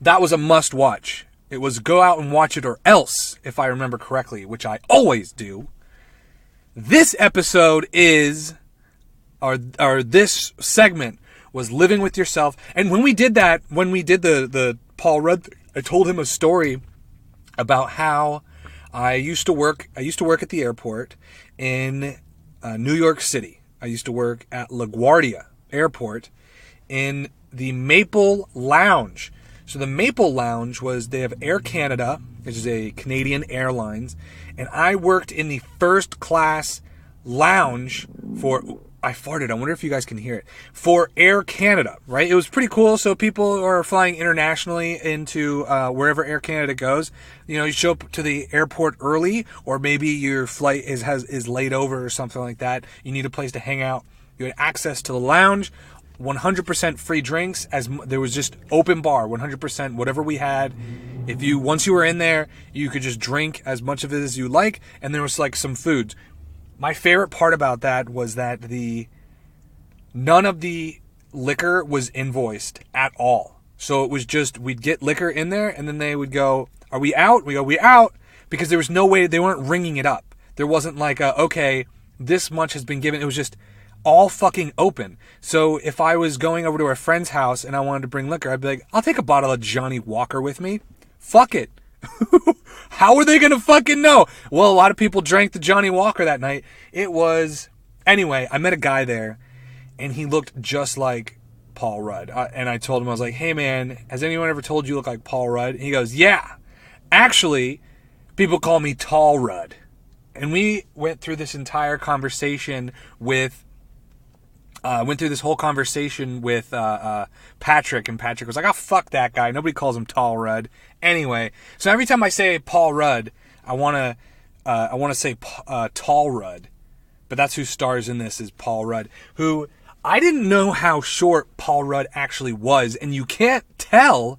that was a must watch. It was go out and watch it or else, if I remember correctly, which I always do. This episode is, or this segment was Living with Yourself. And when we did that, when we did the Paul Rudd, I told him a story about how I used to work at the airport in New York City. I used to work at LaGuardia Airport in the Maple Lounge. So the Maple Lounge they have Air Canada, which is a Canadian Airlines, and I worked in the first class lounge I farted, I wonder if you guys can hear it, for Air Canada, right? It was pretty cool. So people who are flying internationally into wherever Air Canada goes, you show up to the airport early, or maybe your flight is laid over or something like that. You need a place to hang out. You had access to the lounge, 100% free drinks, as there was just open bar, 100%, whatever we had. Once you were in there, you could just drink as much of it as you like, and there was like some foods. My favorite part about that was that none of the liquor was invoiced at all. So it was just, we'd get liquor in there, and then they would go, "Are we out?" We go, "We out," because there was no way, they weren't ringing it up. There wasn't like okay, this much has been given. It was just all fucking open. So if I was going over to a friend's house and I wanted to bring liquor, I'd be like, "I'll take a bottle of Johnny Walker with me." Fuck it. How are they going to fucking know? Well, a lot of people drank the Johnny Walker that night. Anyway, I met a guy there, and he looked just like Paul Rudd. And I told him, I was like, "Hey man, has anyone ever told you look like Paul Rudd?" And he goes, "Yeah. Actually, people call me Tall Rudd." And we went through this entire conversation with Patrick, and Patrick was like, "Oh, fuck that guy. Nobody calls him Tall Rudd." Anyway, so every time I say Paul Rudd, I want to say Tall Rudd, but that's who stars in this, is Paul Rudd, who I didn't know how short Paul Rudd actually was, and you can't tell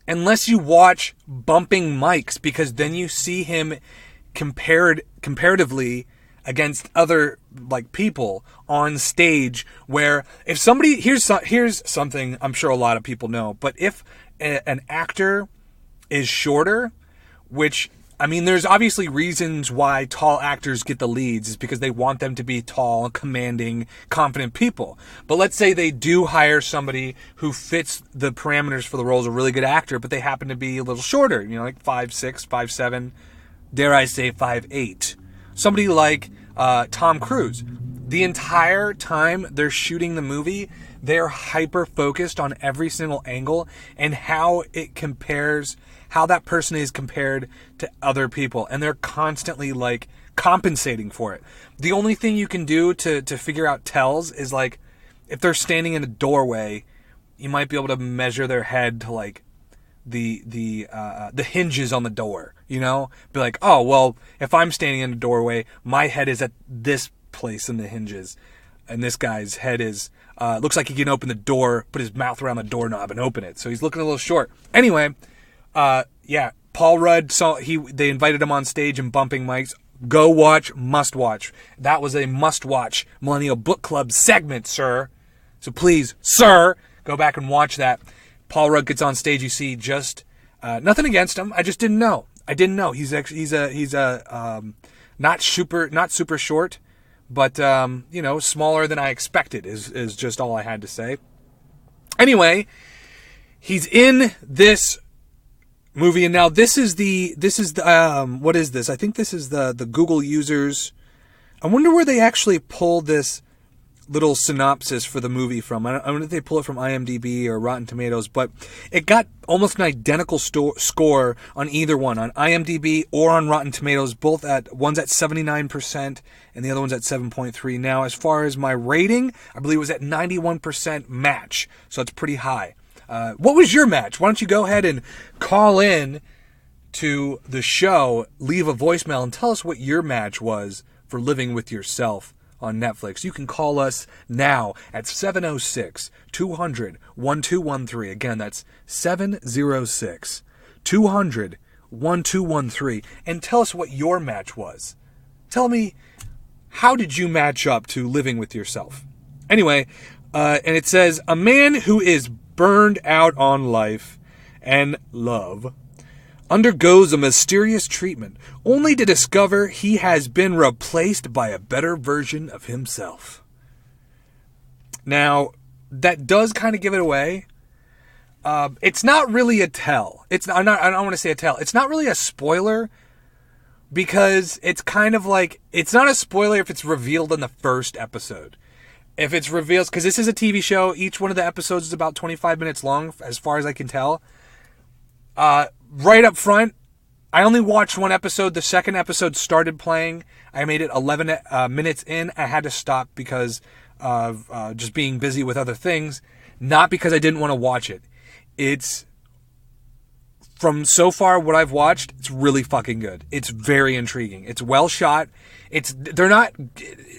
unless you watch Bumping Mics, because then you see him comparatively against other like people on stage, where if somebody, here's something I'm sure a lot of people know, but if an actor is shorter, which, I mean, there's obviously reasons why tall actors get the leads, is because they want them to be tall, commanding, confident people. But let's say they do hire somebody who fits the parameters for the role, is a really good actor, but they happen to be a little shorter, you know, like 5'6", 5'7", dare I say 5'8". Somebody like Tom Cruise. The entire time they're shooting the movie, they're hyper focused on every single angle and how it compares, how that person is compared to other people. And they're constantly like compensating for it. The only thing you can do to figure out tells is like, if they're standing in a doorway, you might be able to measure their head to like the hinges on the door, you know? Be like, oh, well, if I'm standing in a doorway, my head is at this place in the hinges, and this guy's head is looks like he can open the door, put his mouth around the doorknob and open it. So he's looking a little short. Anyway, yeah, Paul Rudd they invited him on stage and bumping mics. Go watch, must watch. That was a must watch Millennial Book Club segment, sir. So please, sir, go back and watch that. Paul Rudd gets on stage. You see, just nothing against him. I just didn't know. He's not super short, but you know, smaller than I expected is just all I had to say. Anyway, he's in this movie, and now this is the what is this? I think this is the Google users. I wonder where they actually pulled this little synopsis for the movie from. I don't know if they pull it from IMDb or Rotten Tomatoes, but it got almost an identical score on either one, on IMDb or on Rotten Tomatoes. One's at 79% and the other one's at 7.3. Now, as far as my rating, I believe it was at 91% match, so it's pretty high. What was your match? Why don't you go ahead and call in to the show, leave a voicemail, and tell us what your match was for Living with Yourself on Netflix. You can call us now at 706-200-1213. Again, that's 706-200-1213. And tell us what your match was. Tell me, how did you match up to Living with Yourself? Anyway, and it says, a man who is burned out on life and love undergoes a mysterious treatment, only to discover he has been replaced by a better version of himself. Now, that does kind of give it away. It's not really a tell. I don't want to say a tell. It's not really a spoiler, because it's kind of like, it's not a spoiler if it's revealed in the first episode. If it's revealed, because this is a TV show, each one of the episodes is about 25 minutes long, as far as I can tell. Right up front, I only watched one episode. The second episode started playing. I made it 11 minutes in. I had to stop because of just being busy with other things. Not because I didn't want to watch it. It's, from so far what I've watched, it's really fucking good. It's very intriguing. It's well shot.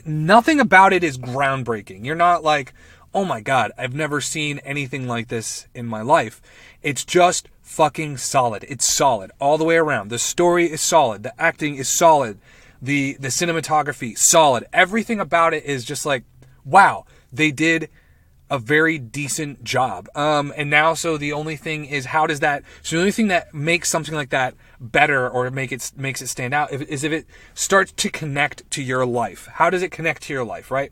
Nothing about it is groundbreaking. You're not like, oh my God, I've never seen anything like this in my life. It's just fucking solid. It's solid all the way around. The story is solid. The acting is solid. The cinematography, solid. Everything about it is just like, wow, they did a very decent job. And now, so the only thing is, so the only thing that makes something like that better, or makes it stand out, is if it starts to connect to your life. How does it connect to your life, right?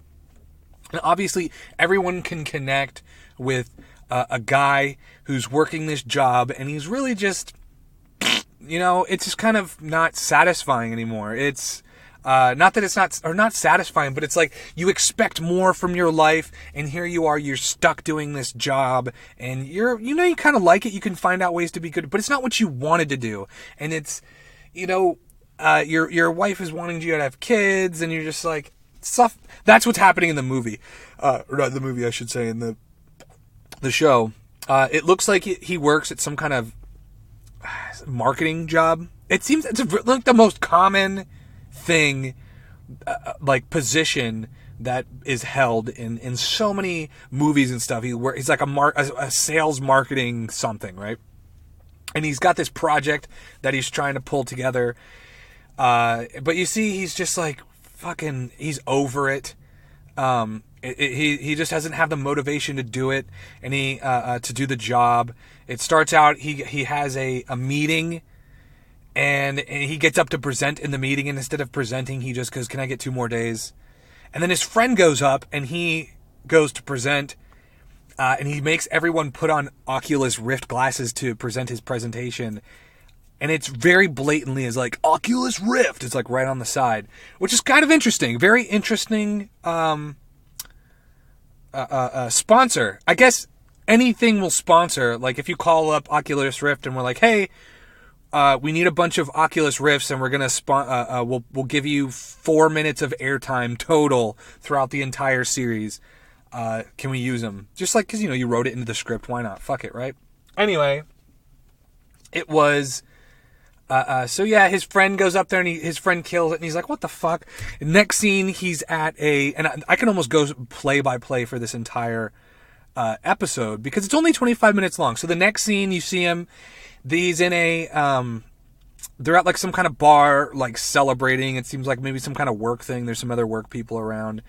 And obviously, everyone can connect with a guy who's working this job, and he's really just, you know, it's just kind of not satisfying anymore. It's not that it's not satisfying, but it's like you expect more from your life, and here you are, you're stuck doing this job, and you kind of like it. You can find out ways to be good, but it's not what you wanted to do. And it's, you know, your wife is wanting you to have kids, and you're just like, stuff. That's what's happening in the movie, or not the movie, I should say, in the show. It looks like he works at some kind of marketing job. It seems it's like the most common thing, like position that is held in so many movies and stuff. He's like a sales marketing something, right? And he's got this project that he's trying to pull together. But you see, he's just like he's over it. He just doesn't have the motivation to do it, and to do the job. It starts out he has a meeting, and he gets up to present in the meeting, and instead of presenting, he just goes, "Can I get 2 more days?" And then his friend goes up, and he goes to present, and he makes everyone put on Oculus Rift glasses to present his presentation. And it's very blatantly is like, Oculus Rift. It's like right on the side, which is kind of interesting. Very interesting sponsor. I guess anything will sponsor. Like if you call up Oculus Rift and we're like, hey, we need a bunch of Oculus Rifts and we're going to we'll give you 4 minutes of airtime total throughout the entire series. Can we use them? Just like, because, you wrote it into the script. Why not? Fuck it, right? Anyway, it was... so yeah, his friend goes up there and his friend kills it and he's like, what the fuck? Next scene, he's at and I can almost go play by play for this entire episode because it's only 25 minutes long. So the next scene, you see him, he's in they're at like some kind of bar, like celebrating. It seems like maybe some kind of work thing. There's some other work people around.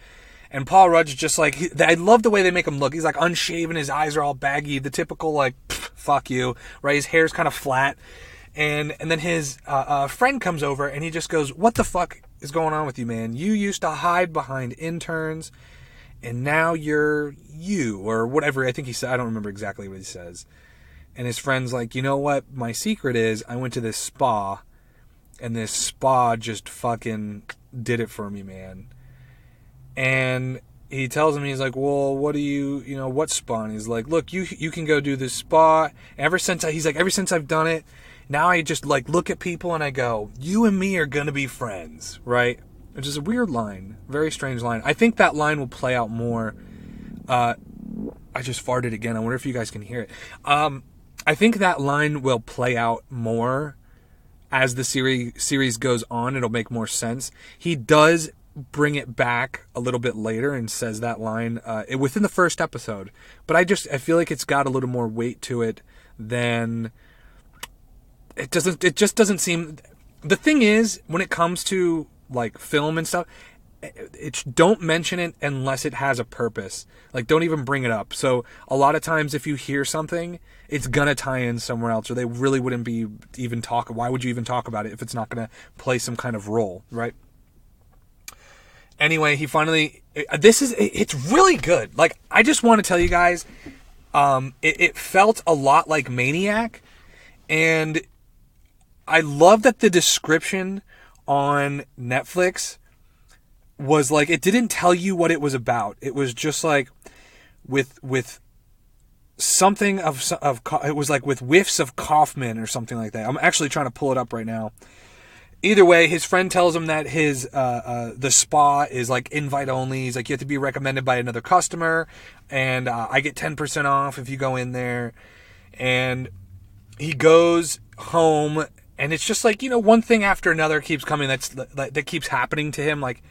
And Paul Rudd's just like, I love the way they make him look. He's like unshaven, his eyes are all baggy, the typical like, fuck you, right? His hair's kind of flat. And then his friend comes over and he just goes, what the fuck is going on with you, man? You used to hide behind interns and now you're you, or whatever. I think he said, I don't remember exactly what he says. And his friend's like, you know what? My secret is I went to this spa and this spa just fucking did it for me, man. And he tells him, he's like, well, what do what spa? And he's like, look, you can go do this spa. Ever since I've done it, now I just like look at people and I go, you and me are going to be friends, right? Which is a weird line. Very strange line. I think that line will play out more. I just farted again. I wonder if you guys can hear it. I think that line will play out more as the series goes on. It'll make more sense. He does bring it back a little bit later and says that line within the first episode. But I feel like it's got a little more weight to it than... It just doesn't seem... The thing is, when it comes to like film and stuff, don't mention it unless it has a purpose. Like, don't even bring it up. So a lot of times if you hear something, it's gonna tie in somewhere else, or they really wouldn't be even talk. Why would you even talk about it if it's not gonna play some kind of role, right? Anyway, he finally... It's really good. Like, I just want to tell you guys, it felt a lot like Maniac, and I love that the description on Netflix was like, it didn't tell you what it was about. It was just like with something of it was like with whiffs of Kaufman or something like that. I'm actually trying to pull it up right now. Either way, his friend tells him that his the spa is like invite only. He's like, you have to be recommended by another customer, and I get 10% off if you go in there. And he goes home, and it's just like, one thing after another keeps coming that keeps happening to him, like,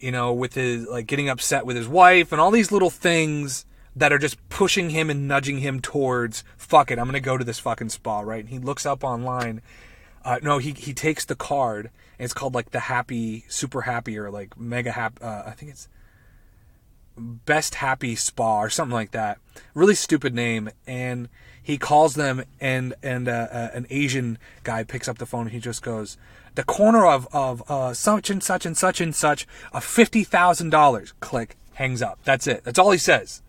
with his like getting upset with his wife and all these little things that are just pushing him and nudging him towards, fuck it, I'm gonna go to this fucking spa, right? And he looks up online. He takes the card, and it's called like the Happy, Super Happy, or like Mega Happy. I think it's Best Happy Spa or something like that. Really stupid name. And he calls them, and an Asian guy picks up the phone, and he just goes, the corner of such and such and such and such, of $50,000. Click, hangs up. That's it. That's all he says.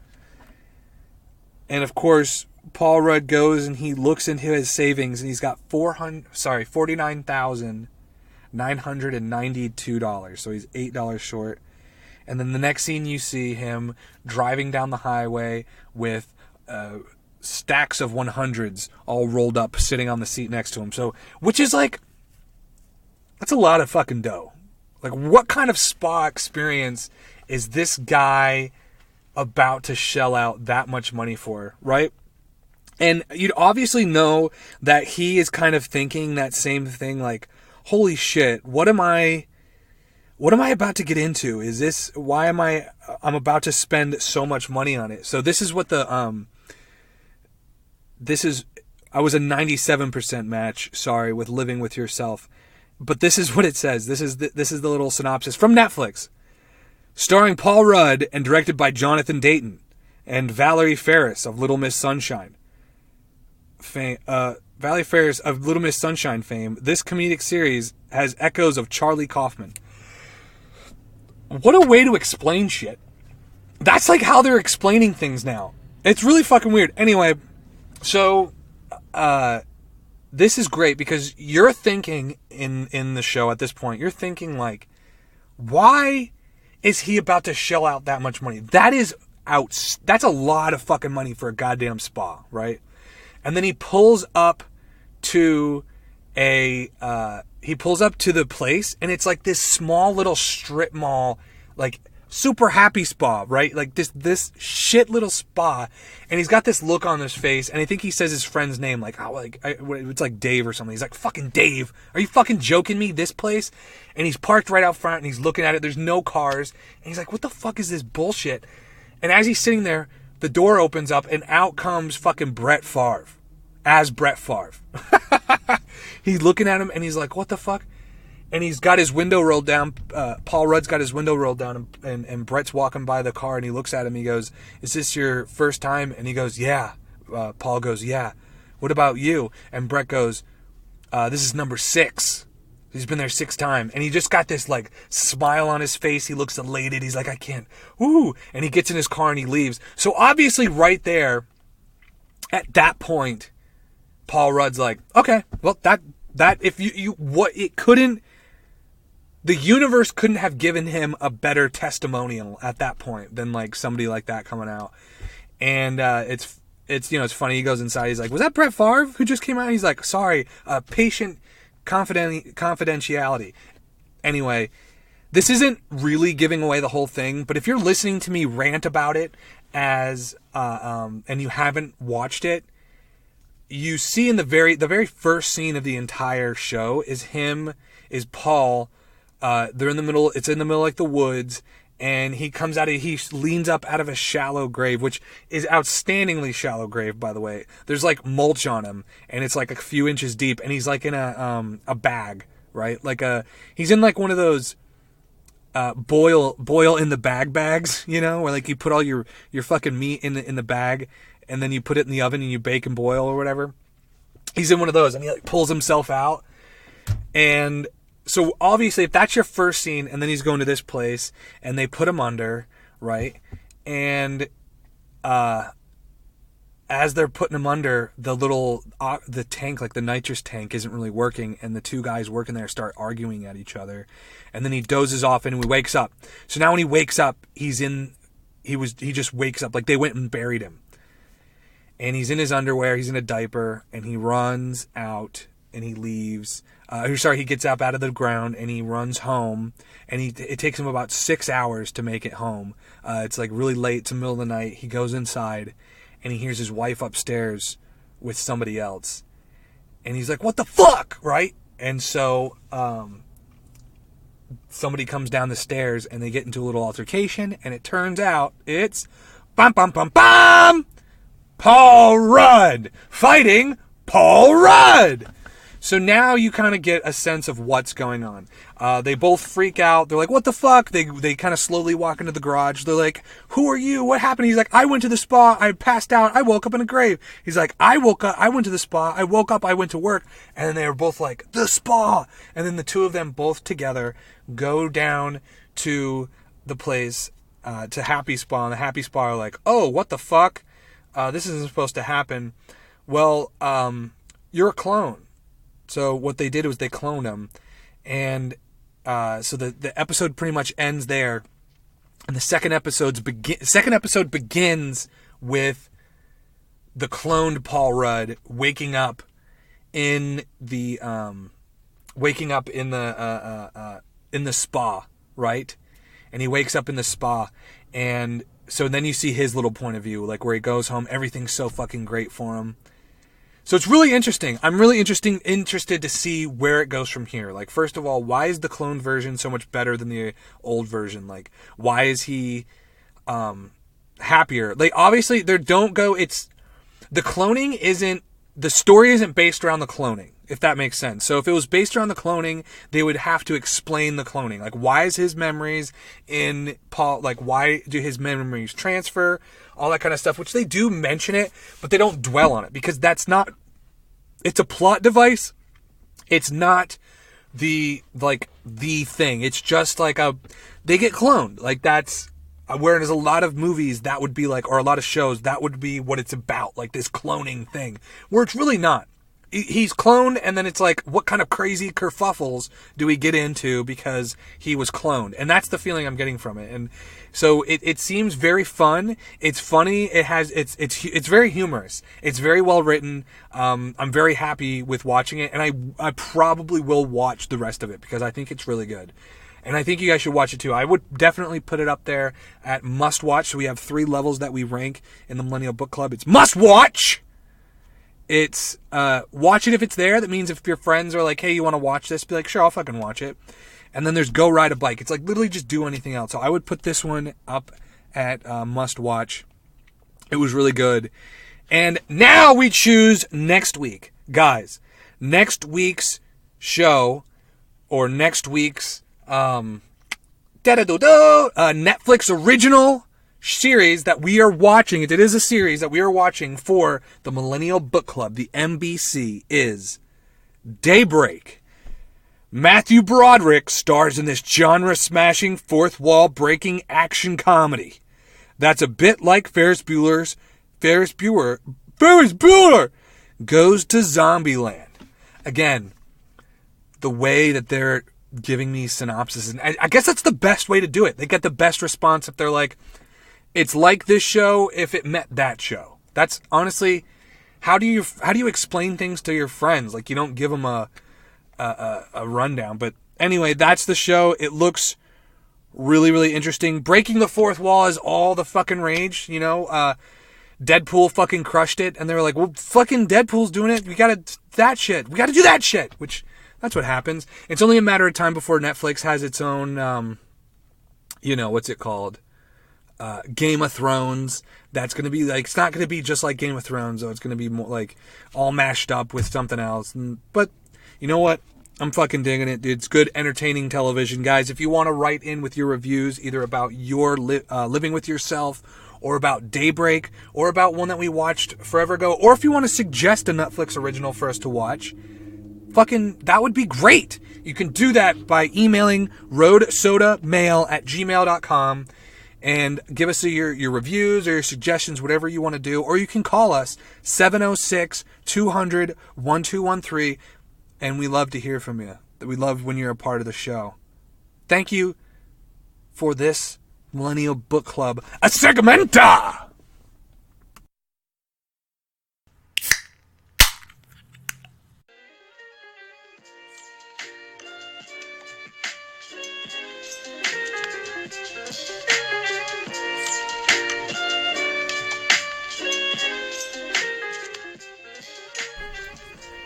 And of course, Paul Rudd goes and he looks into his savings, and he's got $49,992. So he's $8 short. And then the next scene, you see him driving down the highway with stacks of 100s all rolled up, sitting on the seat next to him. So, which is like, that's a lot of fucking dough. Like, what kind of spa experience is this guy about to shell out that much money for, right? And you'd obviously know that he is kind of thinking that same thing, like, holy shit, what am I about to get into? I'm about to spend so much money on it. So this is what I was a 97% match, with Living With Yourself. But this is what it says. This is the little synopsis from Netflix. Starring Paul Rudd and directed by Jonathan Dayton and Valerie Faris of Little Miss Sunshine. Valerie Faris of Little Miss Sunshine fame. This comedic series has echoes of Charlie Kaufman. What a way to explain shit. That's like how they're explaining things now. It's really fucking weird. Anyway, so this is great because you're thinking in the show at this point, you're thinking like, why is he about to shell out that much money? That's a lot of fucking money for a goddamn spa, right? And then he pulls up to the place, and it's like this small little strip mall, like super happy spa, right? Like this shit little spa, and he's got this look on his face, and I think he says his friend's name, like, it's like Dave or something. He's like, fucking Dave, are you fucking joking me? This place? And he's parked right out front, and he's looking at it. There's no cars, and he's like, what the fuck is this bullshit? And as he's sitting there, the door opens up, and out comes fucking Brett Favre, as Brett Favre. He's looking at him, and he's like, what the fuck? And he's got his window rolled down. Paul Rudd's got his window rolled down, and Brett's walking by the car, and he looks at him. He goes, is this your first time? And he goes, yeah. Paul goes, yeah. What about you? And Brett goes, this is number 6. He's been there 6 times. And he just got this, like, smile on his face. He looks elated. He's like, I can't. Woo! And he gets in his car, and he leaves. So, obviously, right there, at that point, Paul Rudd's like, okay, well, that if it couldn't, the universe couldn't have given him a better testimonial at that point than like somebody like that coming out. And it's funny. He goes inside. He's like, was that Brett Favre who just came out? He's like, sorry, patient confidentiality. Anyway, this isn't really giving away the whole thing, but if you're listening to me rant about it and you haven't watched it, you see in the very first scene of the entire show is Paul. They're in the middle. It's in the middle, like the woods, and he leans up out of a shallow grave, which is outstandingly shallow grave, by the way. There's like mulch on him, and it's like a few inches deep, and he's like in a bag, right? Like he's in like one of those boil in the bag bags, you know, where like you put all your fucking meat in the bag, and then you put it in the oven and you bake and boil or whatever. He's in one of those, and he like pulls himself out, and so obviously, if that's your first scene, and then he's going to this place, and they put him under, right? And as they're putting him under, the tank, like the nitrous tank, isn't really working, and the two guys working there start arguing at each other, and then he dozes off and he wakes up. So now when he wakes up, he just wakes up like they went and buried him, and he's in his underwear, he's in a diaper, and he runs out and he leaves. He gets up out of the ground and he runs home, and it takes him about 6 hours to make it home. It's like really late, it's the middle of the night. He goes inside and he hears his wife upstairs with somebody else, and he's like, what the fuck, right? And so somebody comes down the stairs and they get into a little altercation, and it turns out it's bum bum bum bum Paul Rudd fighting Paul Rudd. So now you kind of get a sense of what's going on. They both freak out. They're like, what the fuck? They kind of slowly walk into the garage. They're like, who are you? What happened? He's like, I went to the spa. I passed out. I woke up in a grave. He's like, I woke up. I went to the spa. I woke up. I went to work. And then they were both like, the spa. And then the two of them both together go down to the place, to Happy Spa. And the Happy Spa are like, oh, what the fuck? This isn't supposed to happen. Well, you're a clone. So what they did was they cloned him, and so the episode pretty much ends there, and the second episode begins with the cloned Paul Rudd waking up in the spa, right? And he wakes up in the spa, and so then you see his little point of view, like where he goes home, everything's so fucking great for him. So it's really interesting. I'm really interested to see where it goes from here. Like, first of all, why is the cloned version so much better than the old version? Like, why is he happier? Like, obviously, the cloning isn't, the story isn't based around the cloning. if that makes sense. So if it was based around the cloning, they would have to explain the cloning. Like, why is his memories in Paul, like, why do his memories transfer? All that kind of stuff, which they do mention it, but they don't dwell on it, because that's not, it's a plot device. It's not the thing. It's just like they get cloned. Like, that's, whereas a lot of movies that would be like, or a lot of shows, that would be what it's about, like this cloning thing, where it's really not. He's cloned, and then it's like, what kind of crazy kerfuffles do we get into because he was cloned? And that's the feeling I'm getting from it. And so it seems very fun. It's funny. It's very humorous. It's very well written. I'm very happy with watching it, and I probably will watch the rest of it because I think it's really good. And I think you guys should watch it too. I would definitely put it up there at must watch. So we have 3 levels that we rank in the Millennial Book Club. It's must watch. It's watch it if it's there. That means if your friends are like, hey, you want to watch this? Be like, sure, I'll fucking watch it. And then there's go ride a bike. It's like literally just do anything else. So I would put this one up at must watch. It was really good. And now we choose next week. Guys, next week's show, or next week's Netflix original series that we are watching, it is a series that we are watching for the Millennial Book Club, the MBC, is Daybreak. Matthew Broderick stars in this genre-smashing, fourth-wall-breaking action comedy. That's a bit like Ferris Bueller Goes to Zombieland. Again, the way that they're giving me synopsis, and I guess that's the best way to do it. They get the best response if they're like, it's like this show if it met that show. That's honestly, how do you explain things to your friends? Like, you don't give them a rundown. But anyway, that's the show. It looks really, really interesting. Breaking the fourth wall is all the fucking rage, you know. Deadpool fucking crushed it, and they were like, well, fucking Deadpool's doing it. We gotta do that shit. Which, that's what happens. It's only a matter of time before Netflix has its own, what's it called? Game of Thrones. That's going to be like, it's not going to be just like Game of Thrones, though. It's going to be more like all mashed up with something else. But you know what? I'm fucking digging it, dude. It's good, entertaining television. Guys, if you want to write in with your reviews, either about your living with yourself, or about Daybreak, or about one that we watched forever ago, or if you want to suggest a Netflix original for us to watch, fucking, that would be great. You can do that by emailing RoadSodaMail@gmail.com. And give us your reviews or your suggestions, whatever you want to do. Or you can call us, 706-200-1213. And we love to hear from you. We love when you're a part of the show. Thank you for this Millennial Book Club segmenta!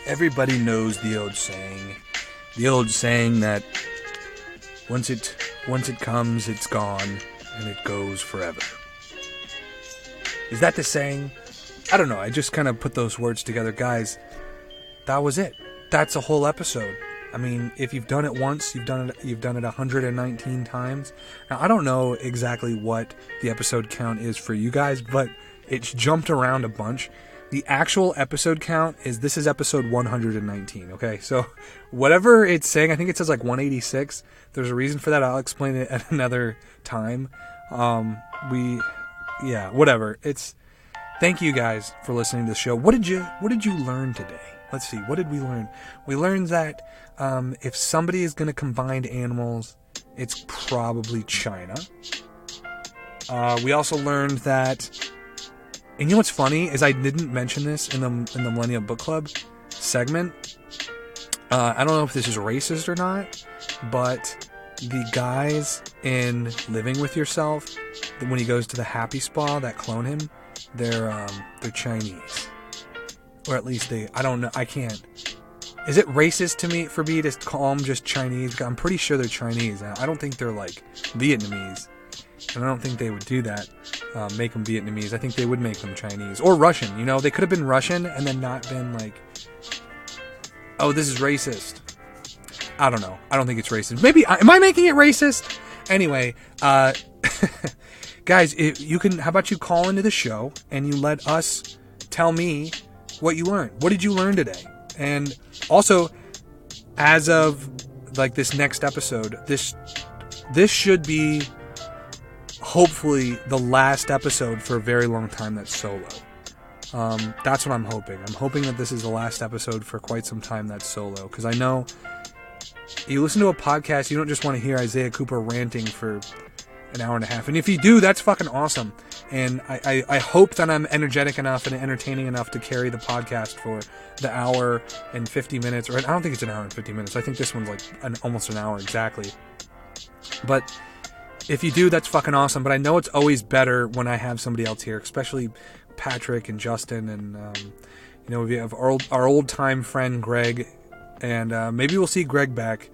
Everybody knows the old saying that once it comes, it's gone, and it goes forever. Is that the saying? I don't know. I just kind of put those words together. Guys, that was it. That's a whole episode. I mean, if you've done it once, you've done it 119 times. Now, I don't know exactly what the episode count is for you guys, but it's jumped around a bunch. The actual episode count this is episode 119, okay? So whatever it's saying, I think it says like 186. There's a reason for that. I'll explain it at another time. Whatever. Thank you guys for listening to the show. What did you learn today? Let's see. What did we learn? We learned that if somebody is going to combine animals, it's probably China. We also learned that, and you know what's funny is I didn't mention this in the Millennial Book Club segment. I don't know if this is racist or not, but the guys in Living with Yourself, when he goes to the happy spa that clone him, they're Chinese, or at least I don't know. I can't. Is it racist for me to call them just Chinese? I'm pretty sure they're Chinese. I don't think they're like Vietnamese. And I don't think they would do that, make them Vietnamese. I think they would make them Chinese. Or Russian, you know? They could have been Russian and then not been, like, oh, this is racist. I don't know. I don't think it's racist. Maybe, am I making it racist? Anyway, guys, you can, how about you call into the show and you let us tell me what you learned. What did you learn today? And also, as of like this next episode, this should be hopefully the last episode for a very long time that's solo. That's what I'm hoping. I'm hoping that this is the last episode for quite some time that's solo, because I know you listen to a podcast, you don't just want to hear Isaiah Cooper ranting for an hour and a half. And if you do, that's fucking awesome. And I hope that I'm energetic enough and entertaining enough to carry the podcast for the hour and 50 minutes. Or I don't think it's an hour and 50 minutes. I think this one's like almost an hour exactly. But if you do, that's fucking awesome. But I know it's always better when I have somebody else here, especially Patrick and Justin. And, we have our old time friend Greg. And maybe we'll see Greg back.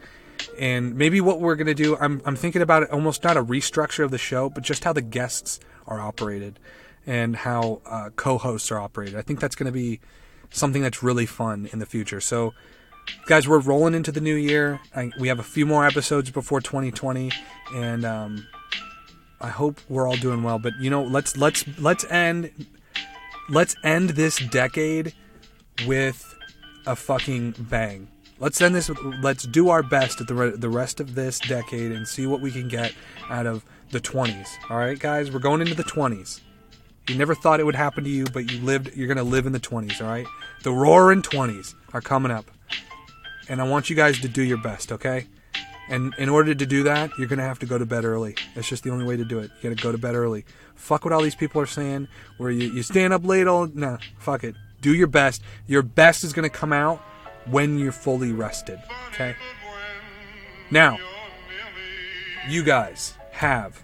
And maybe what we're going to do, I'm thinking about it almost not a restructure of the show, but just how the guests are operated and how co-hosts are operated. I think that's going to be something that's really fun in the future. So, guys, we're rolling into the new year. We have a few more episodes before 2020, and I hope we're all doing well. But let's end this decade with a fucking bang. Let's end this. Let's do our best at the rest of this decade and see what we can get out of the 20s. All right, guys, we're going into the 20s. You never thought it would happen to you, but you're going to live in the 20s. All right, the roaring 20s are coming up, and I want you guys to do your best. Okay, and in order to do that, you're going to have to go to bed early. It's just the only way to do it. You got to go to bed early. Fuck what all these people are saying. Where you stand up late nah, fuck it. Do your best. Your best is going to come out when you're fully rested, okay? Now, you guys have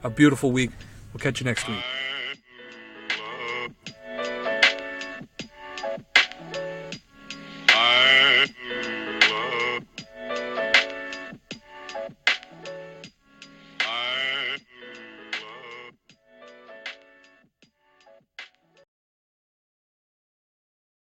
a beautiful week. We'll catch you next week.